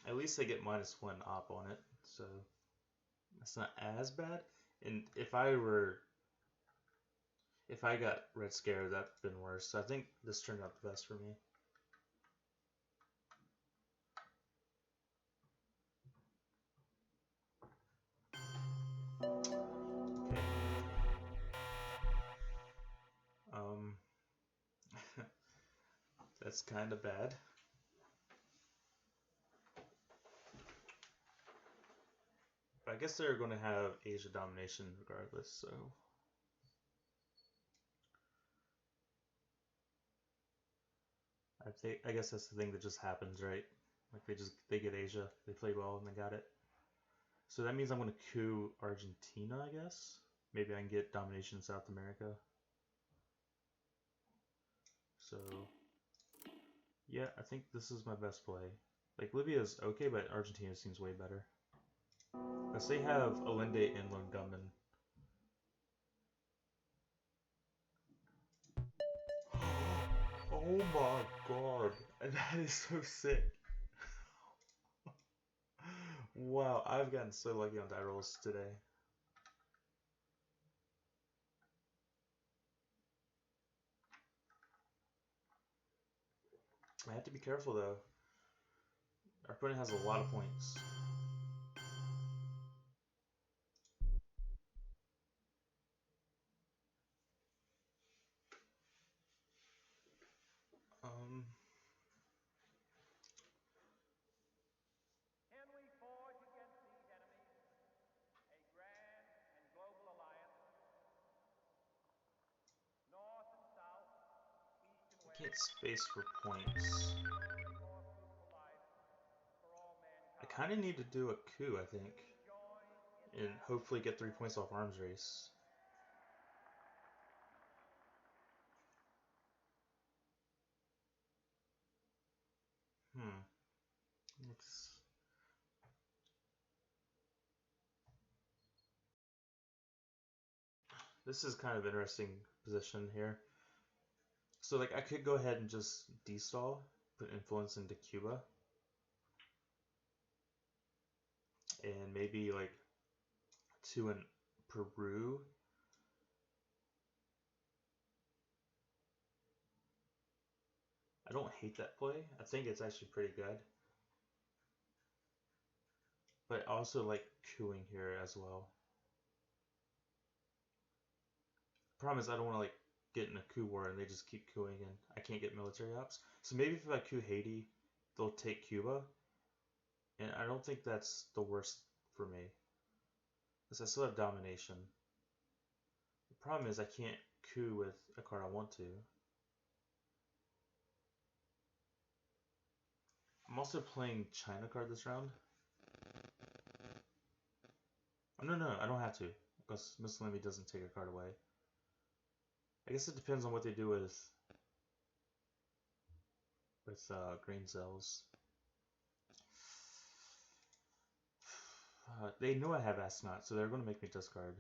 At least they get -1 op on it, so that's not as bad. And if I got Red Scare, that'd been worse. So I think this turned out the best for me. Okay. That's kind of bad. But I guess they're going to have Asia domination regardless, so... I guess that's the thing that just happens, right? Like they get Asia, they played well and they got it. So that means I'm going to coup Argentina, I guess. Maybe I can get domination in South America. So yeah, I think this is my best play. Like Libya is okay, but Argentina seems way better. Because they have Allende and Lungaman. Oh my god, that is so sick. Wow, I've gotten so lucky on die rolls today. I have to be careful though. Our opponent has a lot of points. Can we forge against these enemies a grand and global alliance? North and south, east and I west. can't space for points. I kind of need to do a coup, I think, and hopefully get 3 points off arms race. This is kind of interesting position here. So like I could go ahead and just destall, put influence into Cuba, and maybe like 2 in Peru. I don't hate that play. I think it's actually pretty good. But I also like cooing here as well. Problem is I don't want to like get in a coup war and they just keep cooing and I can't get military ops. So maybe if I coup Haiti, they'll take Cuba. And I don't think that's the worst for me. Because I still have domination. The problem is I can't coup with a card I want to. I'm also playing China card this round. Oh, no, I don't have to. Because Mussolini doesn't take a card away. I guess it depends on what they do with grain cells. They know I have Astronaut, so they're going to make me discard.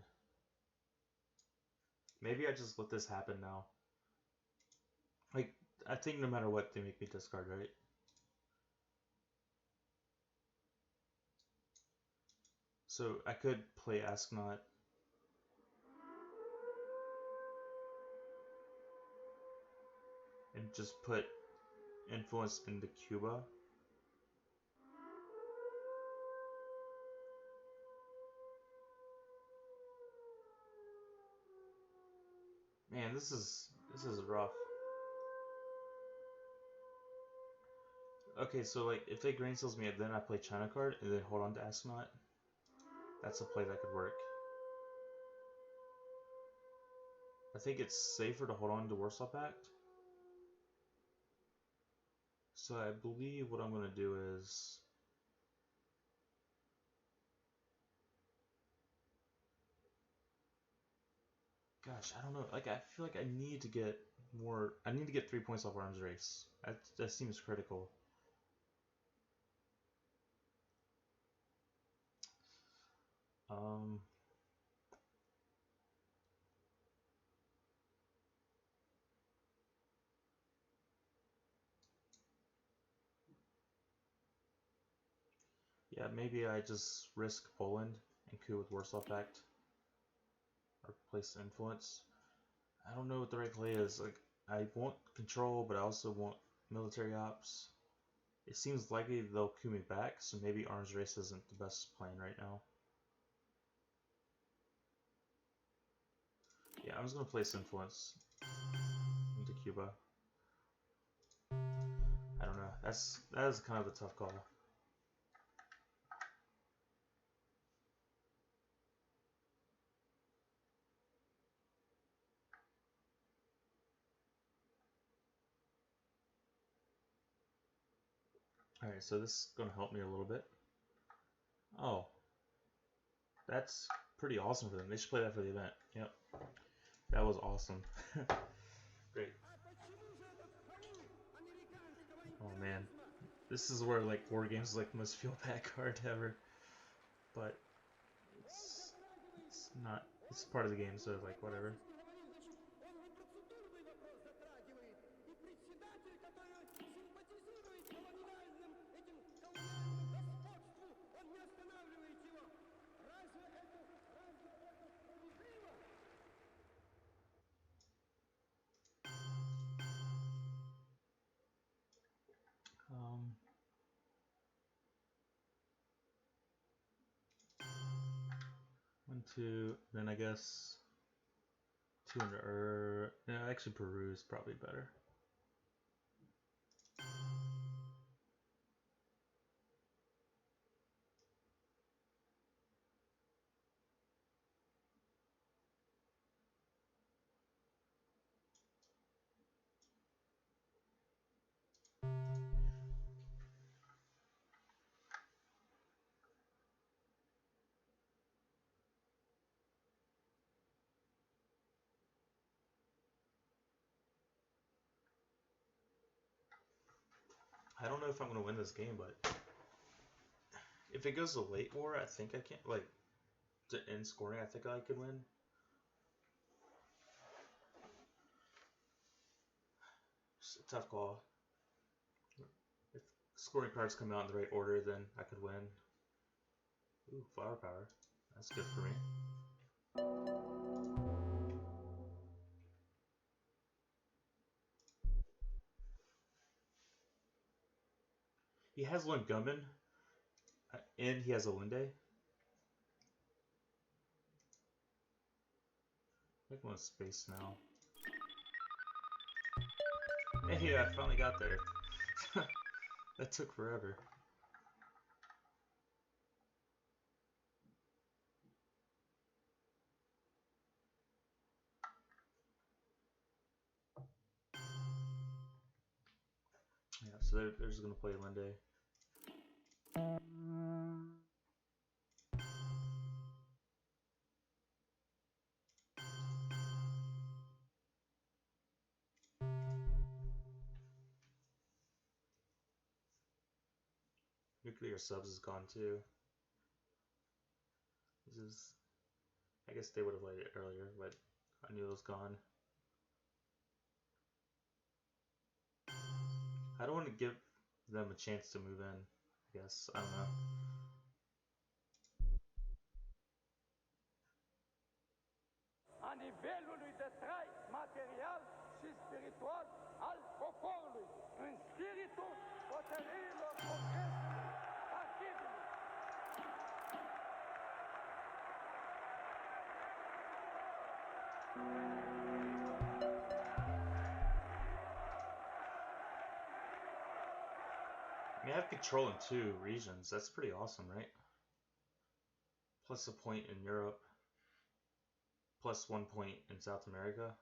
Maybe I just let this happen now. Like, I think no matter what, they make me discard, right? So I could play Astronaut. And just put influence into Cuba. Man, this is rough. Okay, so like if it grain seals me, then I play China card and then hold on to Astronaut. That's a play that could work. I think it's safer to hold on to Warsaw Pact. So I believe what I'm gonna do is gosh, I don't know. Like I feel like I need to get more. I need to get 3 points off arms race. That seems critical. Yeah, maybe I just risk Poland and coup with Warsaw Pact. Or place influence. I don't know what the right play is. Like I want control, but I also want military ops. It seems likely they'll coup me back, so maybe arms race isn't the best plan right now. Yeah, I'm just gonna place influence into Cuba. I don't know. That is kind of a tough call. Alright, so this is going to help me a little bit. Oh. That's pretty awesome for them. They should play that for the event. Yep. That was awesome. Great. Oh man. This is where like war games is like the most feel bad card ever. But it's not, it's part of the game, so like whatever. One, two, then I guess 200, no, actually Peru is probably better. I don't know if I'm going to win this game, but if it goes to late war, I think I can, like, to end scoring, I think I could win. It's a tough call. If scoring cards come out in the right order, then I could win. Ooh, flower power. That's good for me. He has Lungumbin, and he has a Linde. I think I'm going to space now. Hey, I finally got there. That took forever. Yeah, so they're just going to play Linde. Nuclear subs is gone too. This is, I guess they would have played it earlier, but I knew it was gone. I don't want to give them a chance to move in, I guess. I don't know. nivelului de trai material și spiritual al poporului, în spiritul hotărârilor Congresului Partidului. I mean, I have control in 2 regions. That's pretty awesome, right? Plus a point in Europe. Plus 1 point in South America.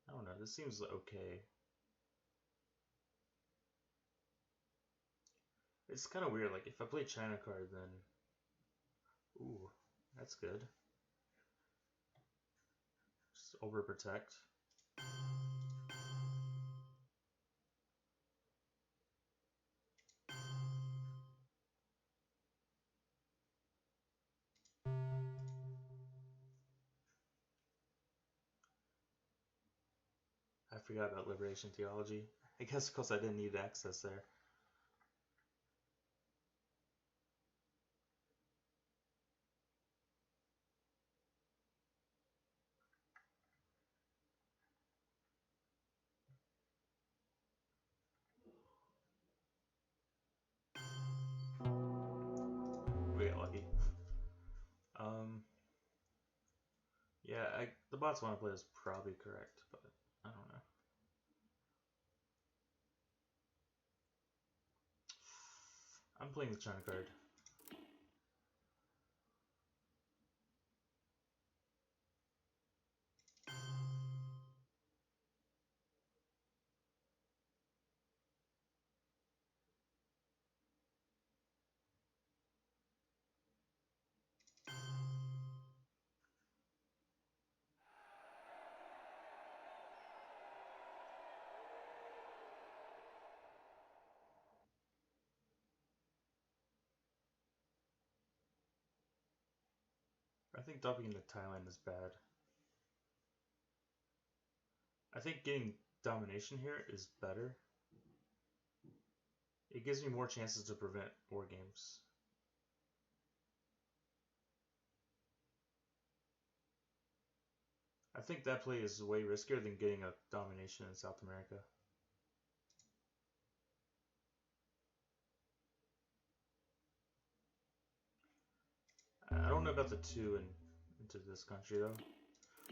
I don't know, this seems okay. It's kind of weird, like if I play China card then... Ooh, that's good. Just overprotect. I forgot about liberation theology. I guess because I didn't need access there. We got lucky. Yeah, the Botswana play is probably correct, but I don't know. I'm playing the China card. I think dumping into Thailand is bad. I think getting domination here is better. It gives me more chances to prevent war games. I think that play is way riskier than getting a domination in South America. I don't know about the 2 into this country though.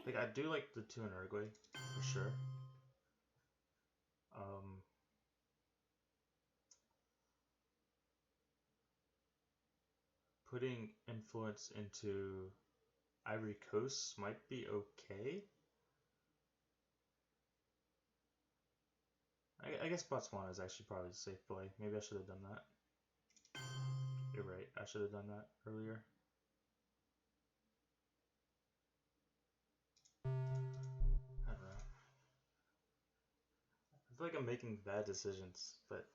Like I do like the 2 in Uruguay for sure. Putting influence into Ivory Coast might be okay. I guess Botswana is actually probably a safe play. Maybe I should have done that. You're right, I should have done that earlier. I don't know. I feel like I'm making bad decisions, but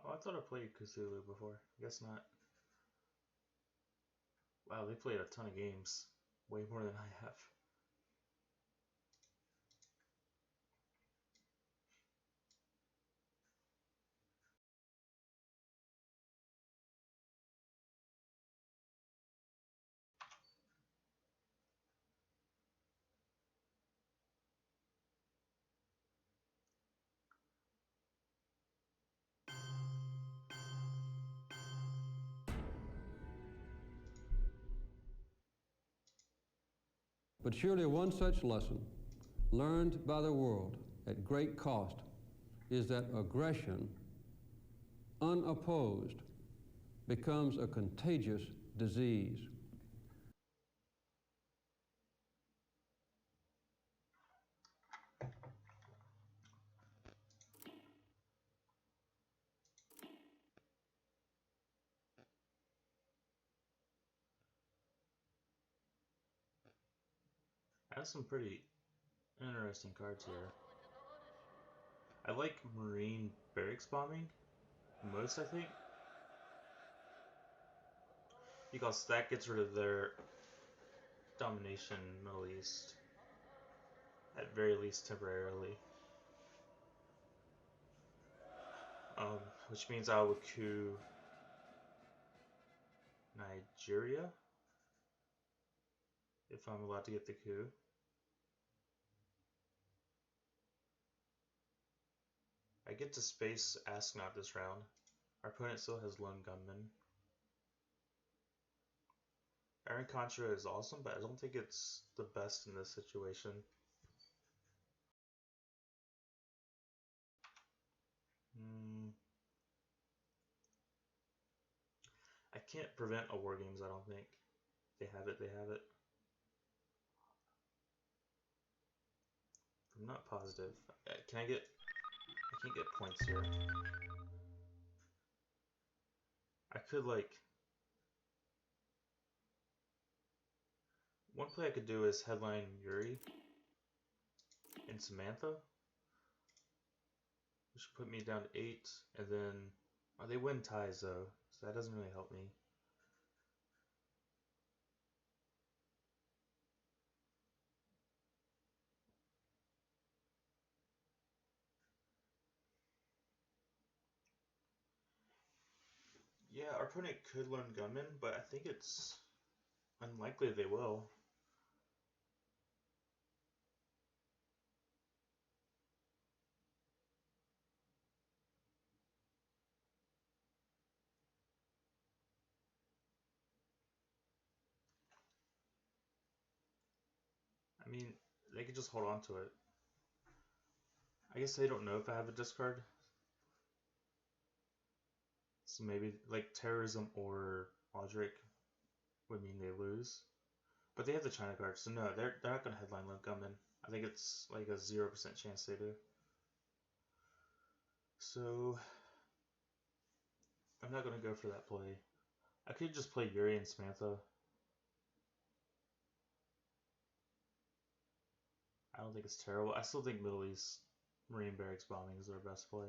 oh, I thought I played Cthulhu before. Guess not. Wow, they played a ton of games. Way more than I have. But surely one such lesson, learned by the world at great cost, is that aggression, unopposed, becomes a contagious disease. I have some pretty Interesting cards here. I like Marine barracks bombing most, I think, because that gets rid of their domination in the Middle East, at very least temporarily. Which means I would coup Nigeria, if I'm allowed to get the coup. I get to space Astronaut this round. Our opponent still has lone gunmen. Iron Contra is awesome, but I don't think it's the best in this situation. I can't prevent a war games, I don't think. They have it, they have it. I'm not positive. I can't get points here. I could, like... One play I could do is headline Yuri and Samantha, which would put me down to 8, and then... Oh, they win ties, though, so that doesn't really help me. Yeah, our opponent could learn Gunman, but I think it's unlikely they will. I mean, they could just hold on to it. I guess they don't know if I have a discard. So maybe, like, Terrorism or Logic would mean they lose. But they have the China card, so no, they're not going to headline Lone Gunman. I think it's like a 0% chance they do. So, I'm not going to go for that play. I could just play Yuri and Samantha. I don't think it's terrible. I still think Middle East Marine Barracks bombing is their best play.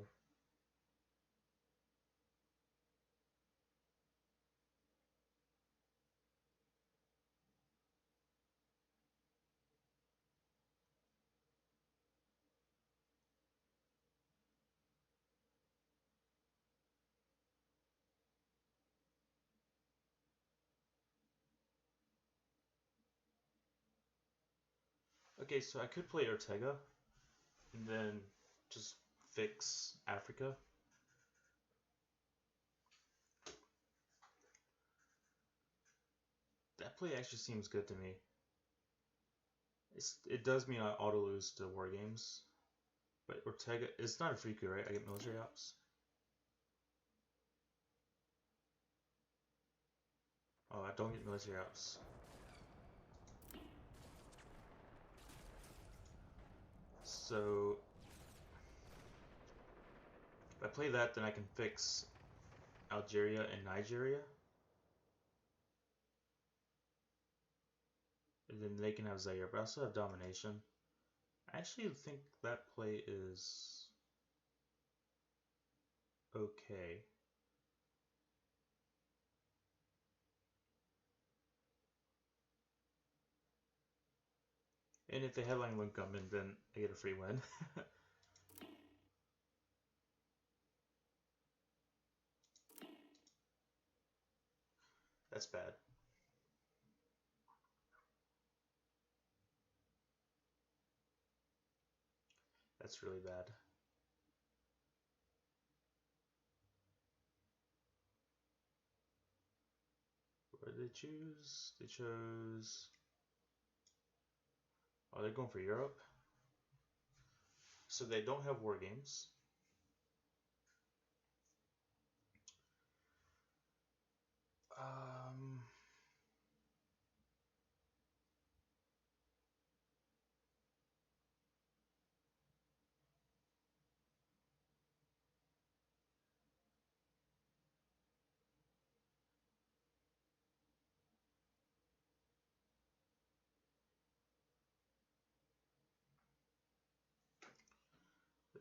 Okay, so I could play Ortega and then just fix Africa. That play actually seems good to me. It does mean I auto lose to war games, but Ortega, it's not a free coup, right? I get military ops. Oh, I don't get military ops. So if I play that, then I can fix Algeria and Nigeria. And then they can have Zaire, but I also have domination. I actually think that play is okay. And if the headline won't come in, then I get a free win. That's bad. That's really bad. What did they choose? They chose... Oh, they're going for Europe. So they don't have war games.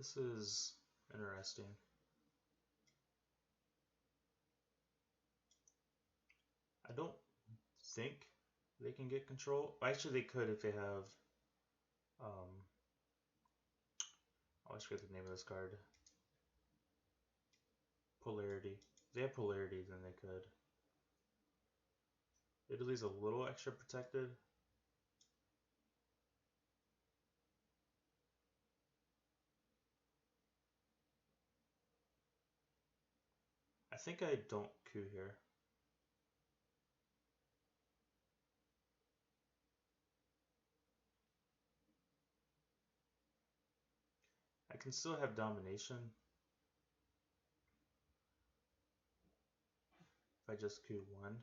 This is interesting. I don't think they can get control. Actually, they could if they have. I always forget the name of this card. Polarity. If they have polarity, then they could. Italy's a little extra protected. I think I don't coup here. I can still have domination if I just coup one.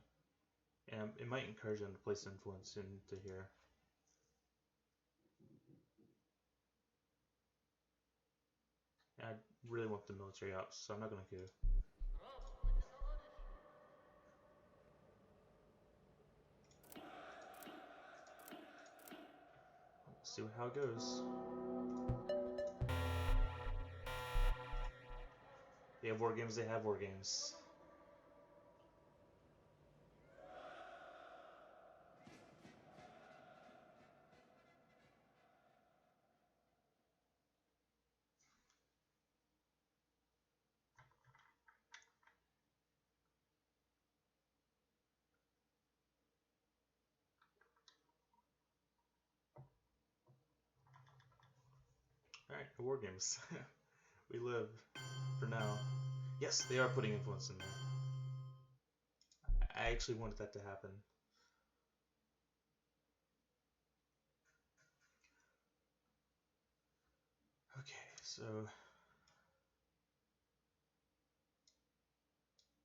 And it might encourage them to place influence into here. I really want the military ops, so I'm not going to coup. Let's see how it goes. They have war games, they have war games. Alright, war games. We live for now. Yes, they are putting influence in there. I actually wanted that to happen. Okay, so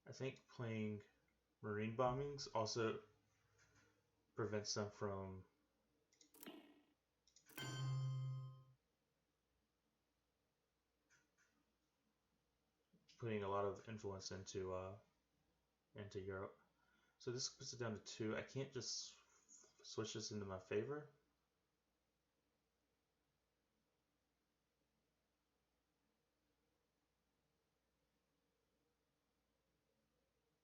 I think playing marine bombings also prevents them from putting a lot of influence into Europe. So this puts it down to 2. I can't just switch this into my favor.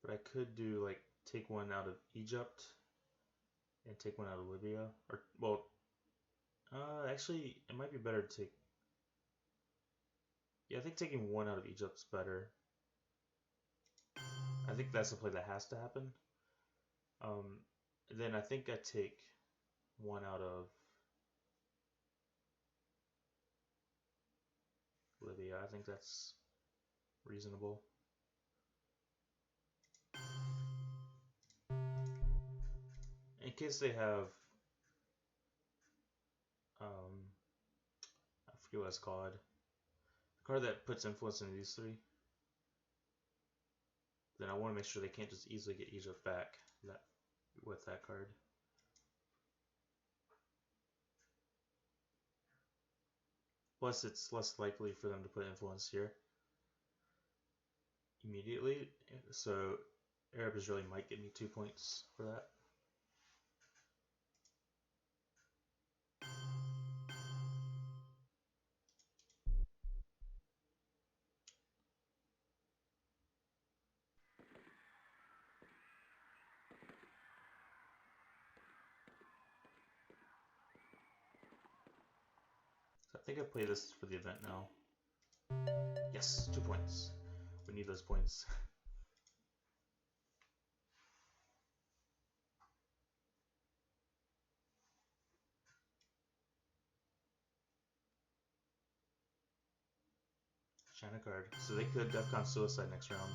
But I could do like take one out of Egypt and take one out of Libya, or well, actually it might be better to take. Yeah, I think taking one out of Egypt's better. I think that's the play that has to happen. Then I think I take one out of Libya. I think that's reasonable. In case they have, I forget what it's called. The card that puts influence into these 3. Then I want to make sure they can't just easily get Egypt back with that card. Plus, it's less likely for them to put influence here immediately. So Arab Israeli might get me 2 points for that. So I think I play this for the event now. Yes, 2 points. We need those points. China card. So they could Defcon suicide next round.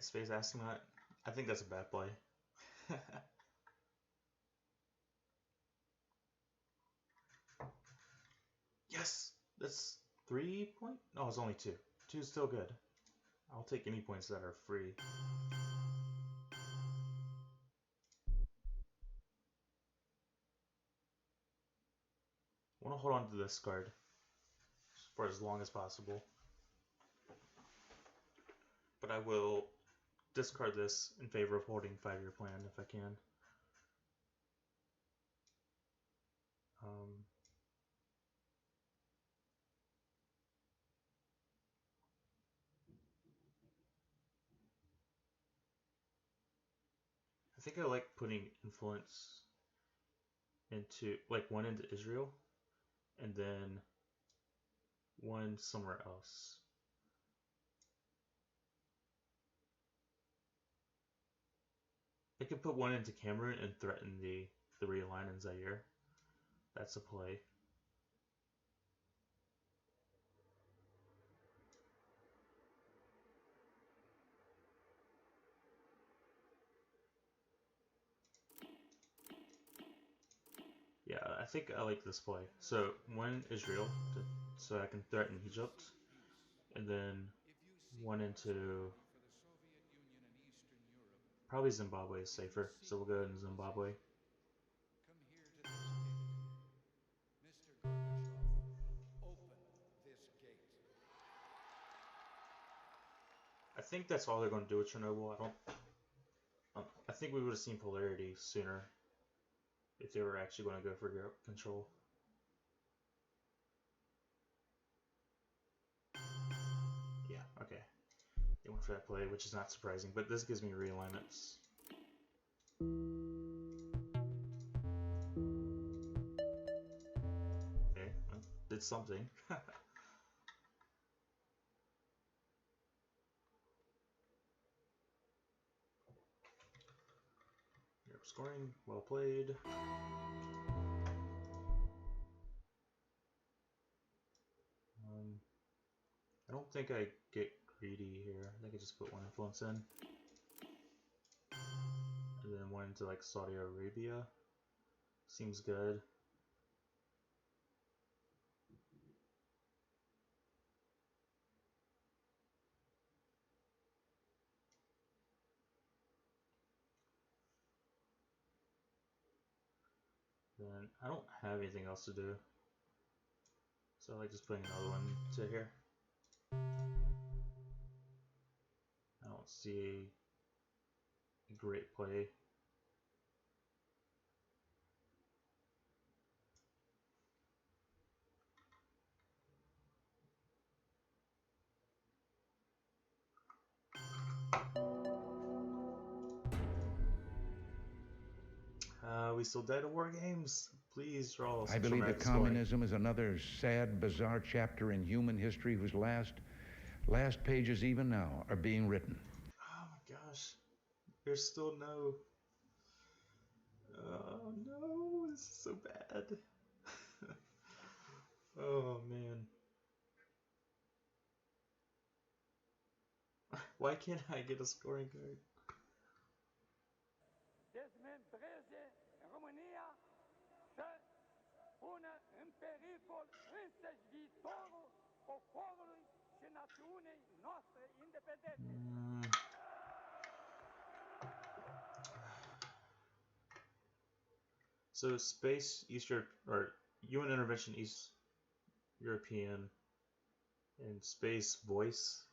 Space astronaut. I think that's a bad play. Yes, that's 3 point? No, it's only 2. 2 is still good. I'll take any points that are free. I want to hold on to this card for as long as possible. But I will discard this in favor of holding 5-year plan if I can. I think I like putting influence into, like, one into Israel and then one somewhere else. I could put one into Cameroon and threaten the realign in Zaire. That's a play. Yeah, I think I like this play. So one Israel, so I can threaten Egypt, and then one into probably Zimbabwe is safer. So we'll go in Zimbabwe. I think that's all they're going to do with Chernobyl. I think we would have seen polarity sooner if they were actually going to go for Europe control. Yeah, okay. They went for that play, which is not surprising, but this gives me realignments. Okay, well, did something. Europe scoring, well played. I don't think I get greedy here. I think I just put one influence in. And then one into like Saudi Arabia. Seems good. Then I don't have anything else to do. So I like just putting another one to here. I don't see a great play. We still died of war games. Please draw. I believe that communism is another sad, bizarre chapter in human history whose last pages even now are being written. Oh my gosh. There's still no... Oh no, this is so bad. Oh man. Why can't I get a scoring card? So space Eastern or UN intervention East European and space voice.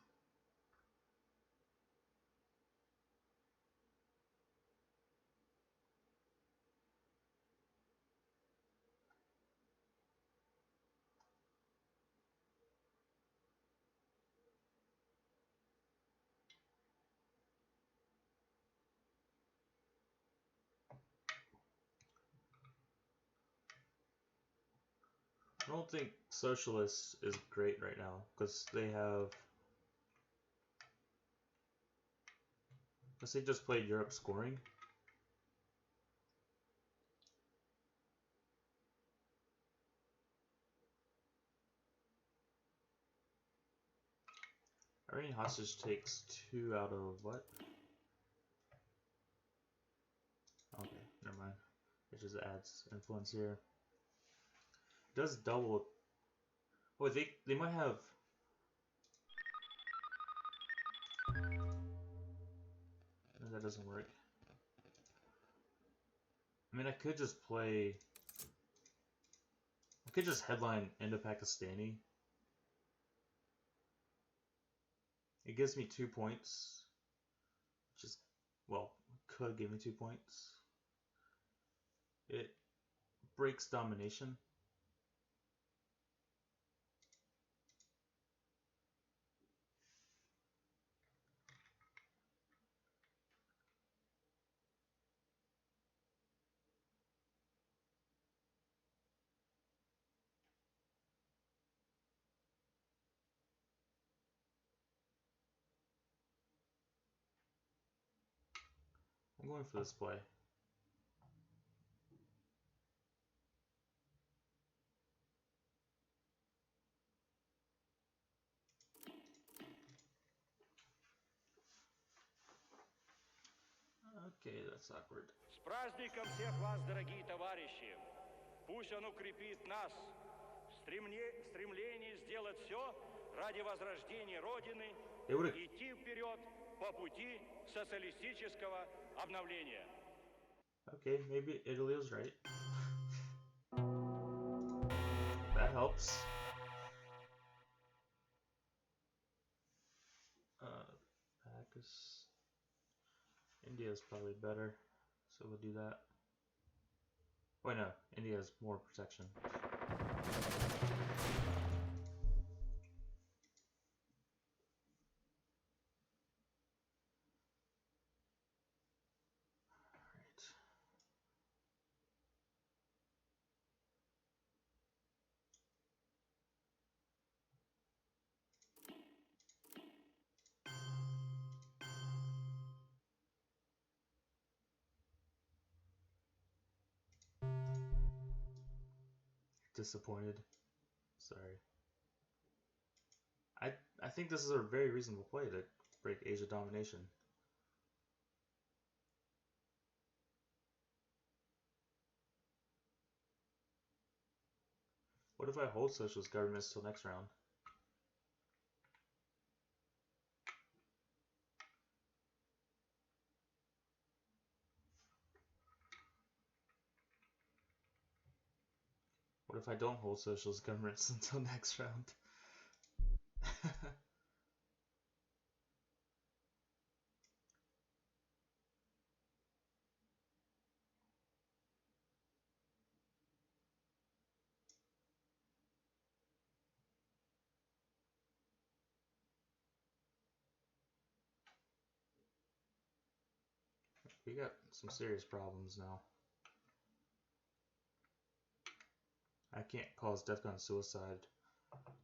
I don't think socialist is great right now because they have. Let's say just played Europe scoring. Iranian hostage takes 2 out of what? Okay, never mind. It just adds influence here. It does double. Oh, they might have. No, that doesn't work. I mean, I could just play. I could just headline Indo-Pakistani. It gives me 2 points. Which is, well, could give me 2 points. It breaks domination. I'm going for this play. Okay, that's awkward. С праздником всех вас, дорогие товарищи! Пусть он укрепит нас в стремлении сделать все ради возрождения Родины и идти вперед по пути социалистического обновления. Okay, maybe Italy was right. That helps. India's probably better, so we'll do that. Wait, no, India has more protection. Disappointed. Sorry. I think this is a very reasonable play to break Asia domination. What if I hold socialist governments till next round? What if I don't hold socialist governments until next round? We got some serious problems now. I can't cause Defcon suicide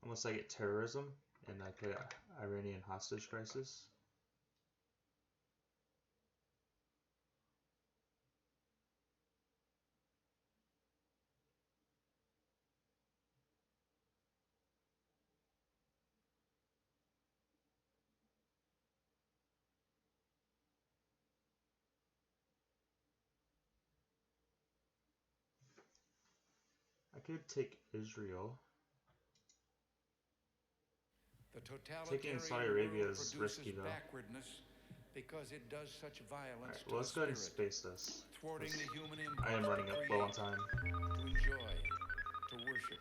unless I get terrorism and I play Iranian hostage crisis. I could take Israel. Taking Saudi Arabia is risky though. Because it does such violence. Alright, well, let's go ahead and space this. Thwarting the human I am running low on time. To enjoy, to worship.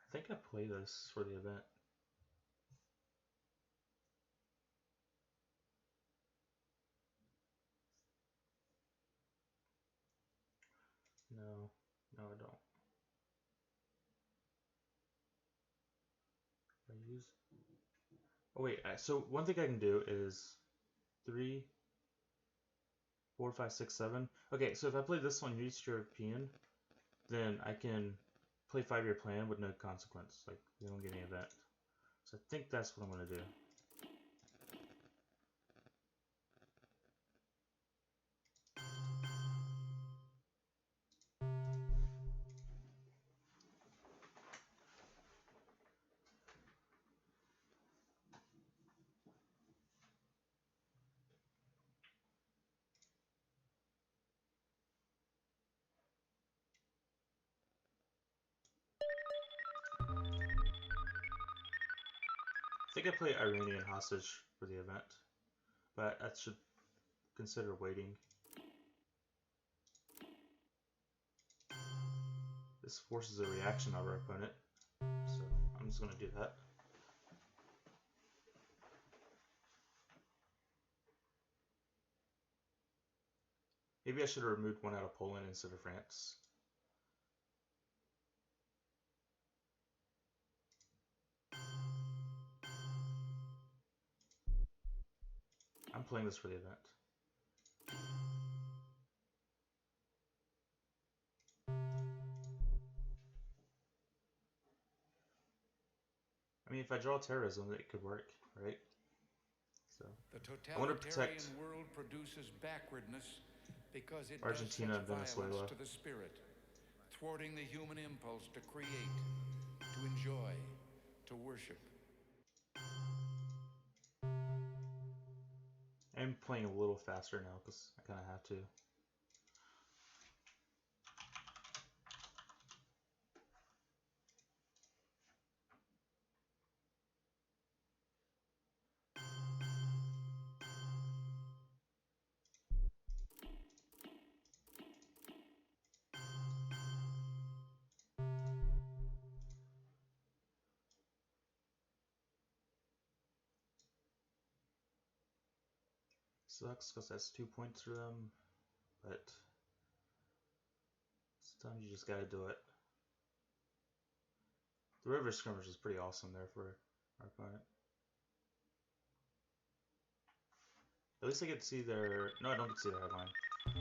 I think I play this for the event. No, I don't. I use. Oh wait, so one thing I can do is 3, 4, 5, 6, 7. Okay, so if I play this on East European, then I can play 5-year plan with no consequence. Like, we don't get any event. So I think that's what I'm going to do. I think I play Iranian hostage for the event, but I should consider waiting. This forces a reaction of our opponent, so I'm just going to do that. Maybe I should have removed one out of Poland instead of France. I'm playing this for the event. I mean, if I draw terrorism, it could work, right? So I want to protect world produces backwardness because it Argentina and Venezuela. To the spirit, thwarting the human impulse to create, to enjoy, to worship. I'm playing a little faster now because I kind of have to. Sucks because that's 2 points for them, but sometimes you just gotta do it. The river skirmish is pretty awesome there for our opponent. At least I get to see their... No, I don't get to see their headline.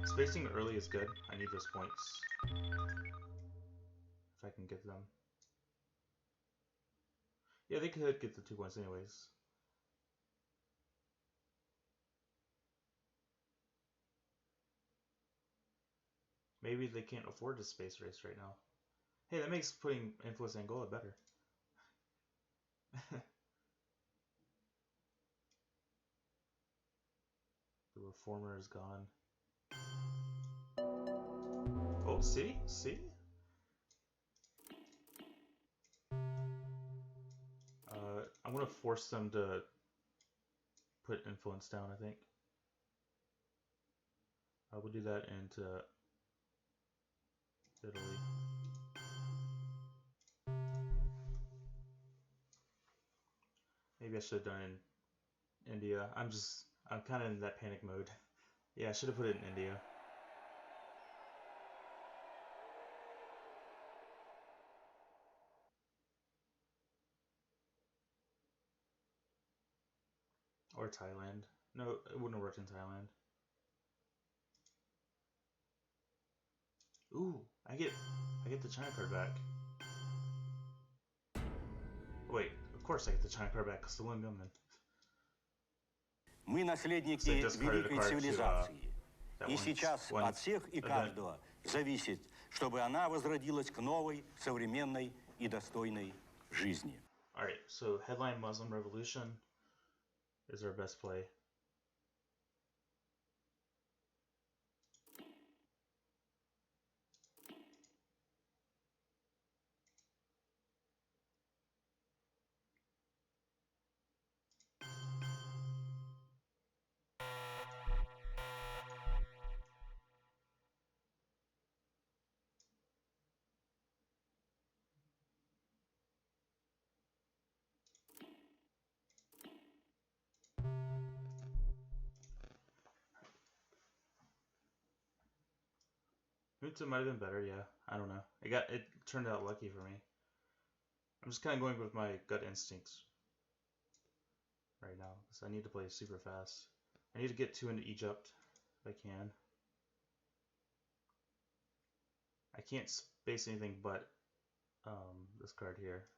Spacing early is good. I need those points. If I can get them. Yeah, they could get the 2 points anyways. Maybe they can't afford a space race right now. Hey, that makes putting Influence Angola better. The Reformer is gone. Oh, see? See? I'm going to force them to put influence down, I think. I will do that into Italy. Maybe I should have done it in India. I'm kind of in that panic mode. Yeah, I should have put it in India. Or Thailand. No, it wouldn't have worked in Thailand. Ooh, I get the China card back. Wait, of course I get the China card back because the one gunman. Мы наследники великой цивилизации, и сейчас от всех и каждого зависит, чтобы она возродилась к новой, современной и достойной жизни. All right, so headline Muslim Revolution is our best play. Hunta might have been better, yeah. I don't know. It turned out lucky for me. I'm just kind of going with my gut instincts right now, so I need to play super fast. I need to get 2 into Egypt if I can. I can't space anything but this card here.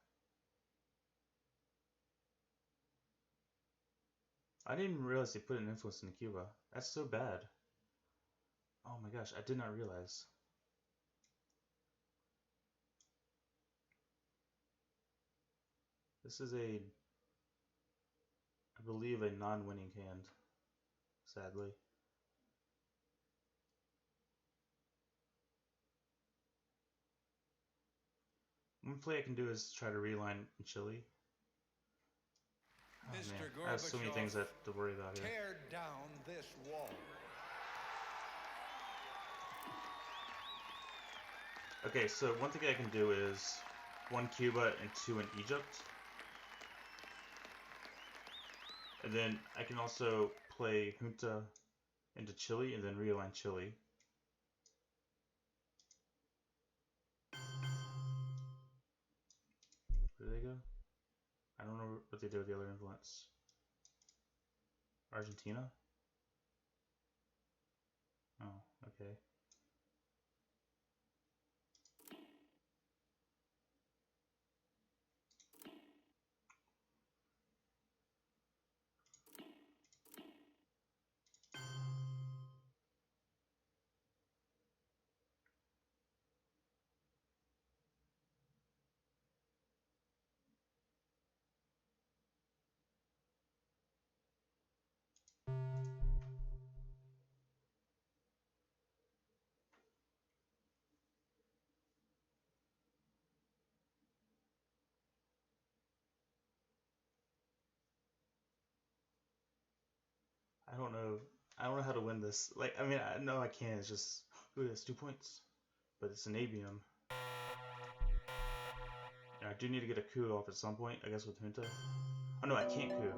I didn't even realize they put an influence in Cuba. That's so bad. Oh my gosh, I did not realize. This is I believe, a non-winning hand, sadly. One play I can do is try to realign Chile. Oh, Mr. man. I have so many things I have to worry about here. Tear down this wall. Okay, so one thing I can do is 1 Cuba and 2 in Egypt. And then I can also play Junta into Chile and then realign Chile. Where do they go? I don't know what they did with the other influence. Argentina? Oh, okay. I don't know. I don't know how to win this. Like, I mean, I know I can. It's just, ooh, that's 2 points. But it's an abium. Yeah, I do need to get a coup off at some point, I guess, with Junta. Oh no, I can't coup.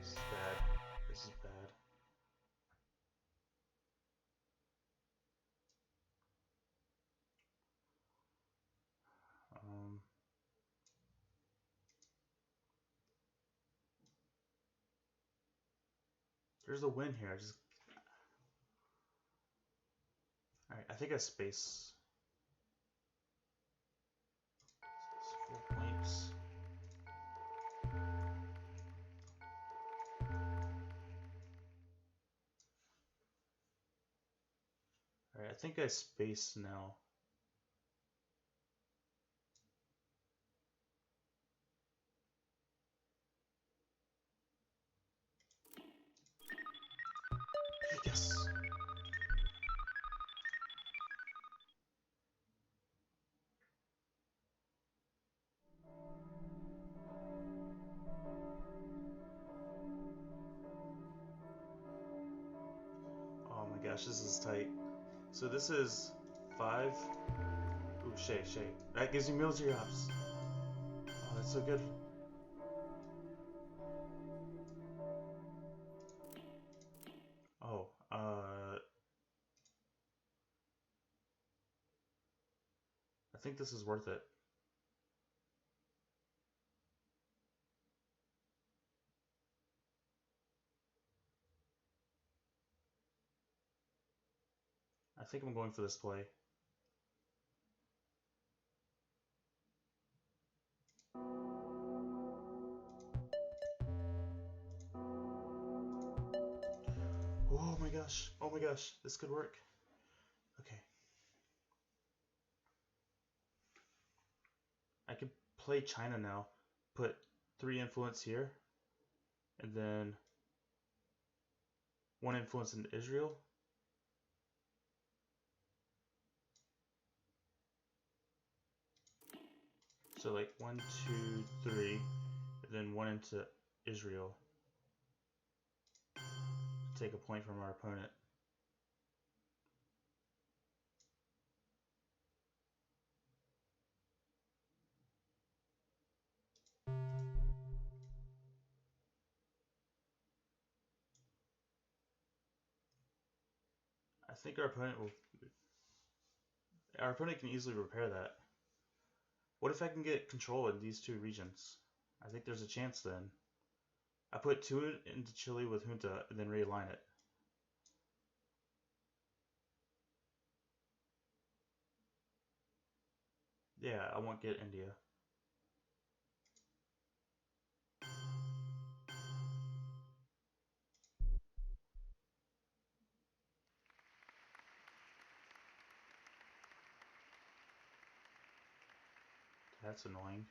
This is bad. This is bad. There's a win here. Alright, I think I space. 4 points. Alright, I think I space now. Yes! Oh my gosh, this is tight. So this is 5. Ooh, Shay. That gives you military ops. Oh, that's so good. Oh, I think this is worth it. I think I'm going for this play. Oh my gosh, this could work. Okay. I could play China now. Put 3 influence here. And then 1 influence in Israel. So like 1, 2, 3, and then 1 into Israel. Take a point from our opponent. I think our opponent will. Our opponent can easily repair that. What if I can get control in these 2 regions? I think there's a chance then. I put 2 into Chile with Junta and then realign it. Yeah, I won't get India. That's annoying.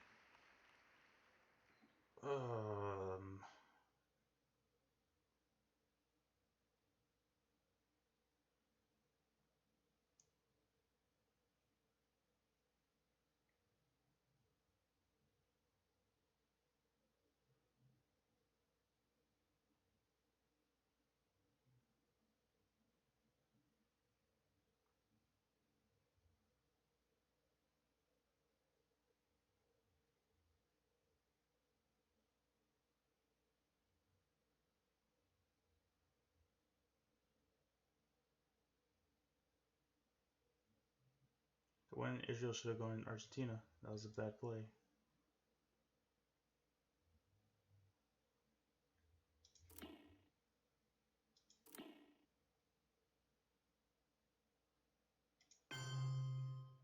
When Israel should have gone Argentina. That was a bad play.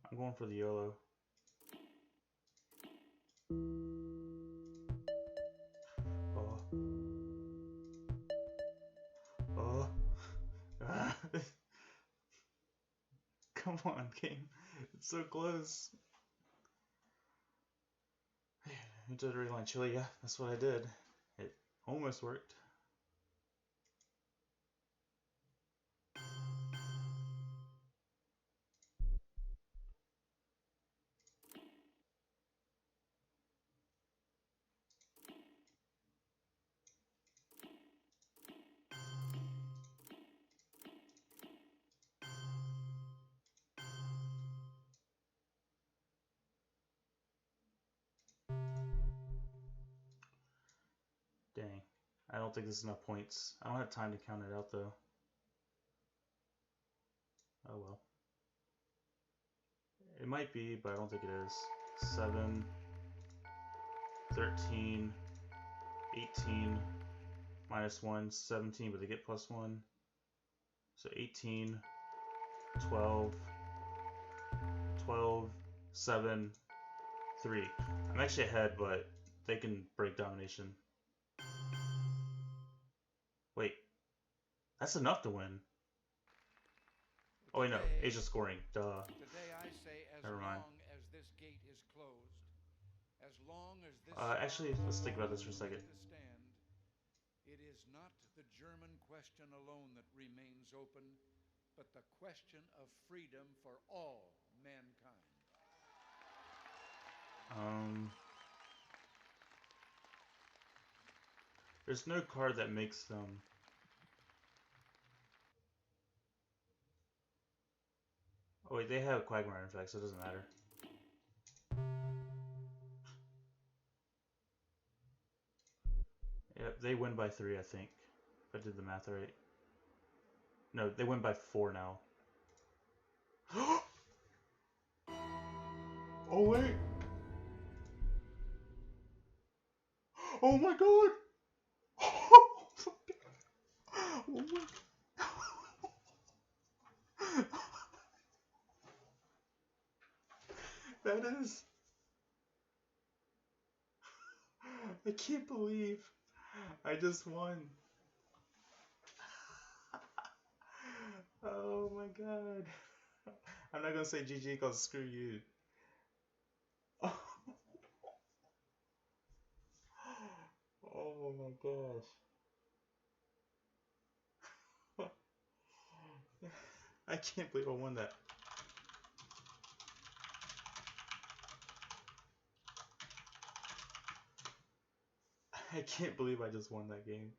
I'm going for the YOLO. Oh. Oh. Come on, game. It's so close. I did reline Chile, yeah, that's what I did. It almost worked. Dang. I don't think this is enough points. I don't have time to count it out though. Oh well. It might be, but I don't think it is. 7, 13, 18, minus 1, 17, but they get plus 1. So 18, 12, 12, 7, 3. I'm actually ahead, but they can break domination. Wait, that's enough to win. Oh wait, no, Asia scoring. Duh. Today I say, as Never mind. long as this gate is closed, as long as this actually, let's think about this for a second. It is not the German question alone that remains open, but the question of freedom for all mankind. There's no card that makes them. Oh wait, they have Quagmire in fact, so it doesn't matter. Yep, they win by 3, I think. If I did the math right. No, they win by 4 now. Oh wait! Oh my god! Oh my god! That is... I can't believe I just won. Oh my god. I'm not gonna say GG because screw you. Oh my gosh. I can't believe I won that. I can't believe I just won that game.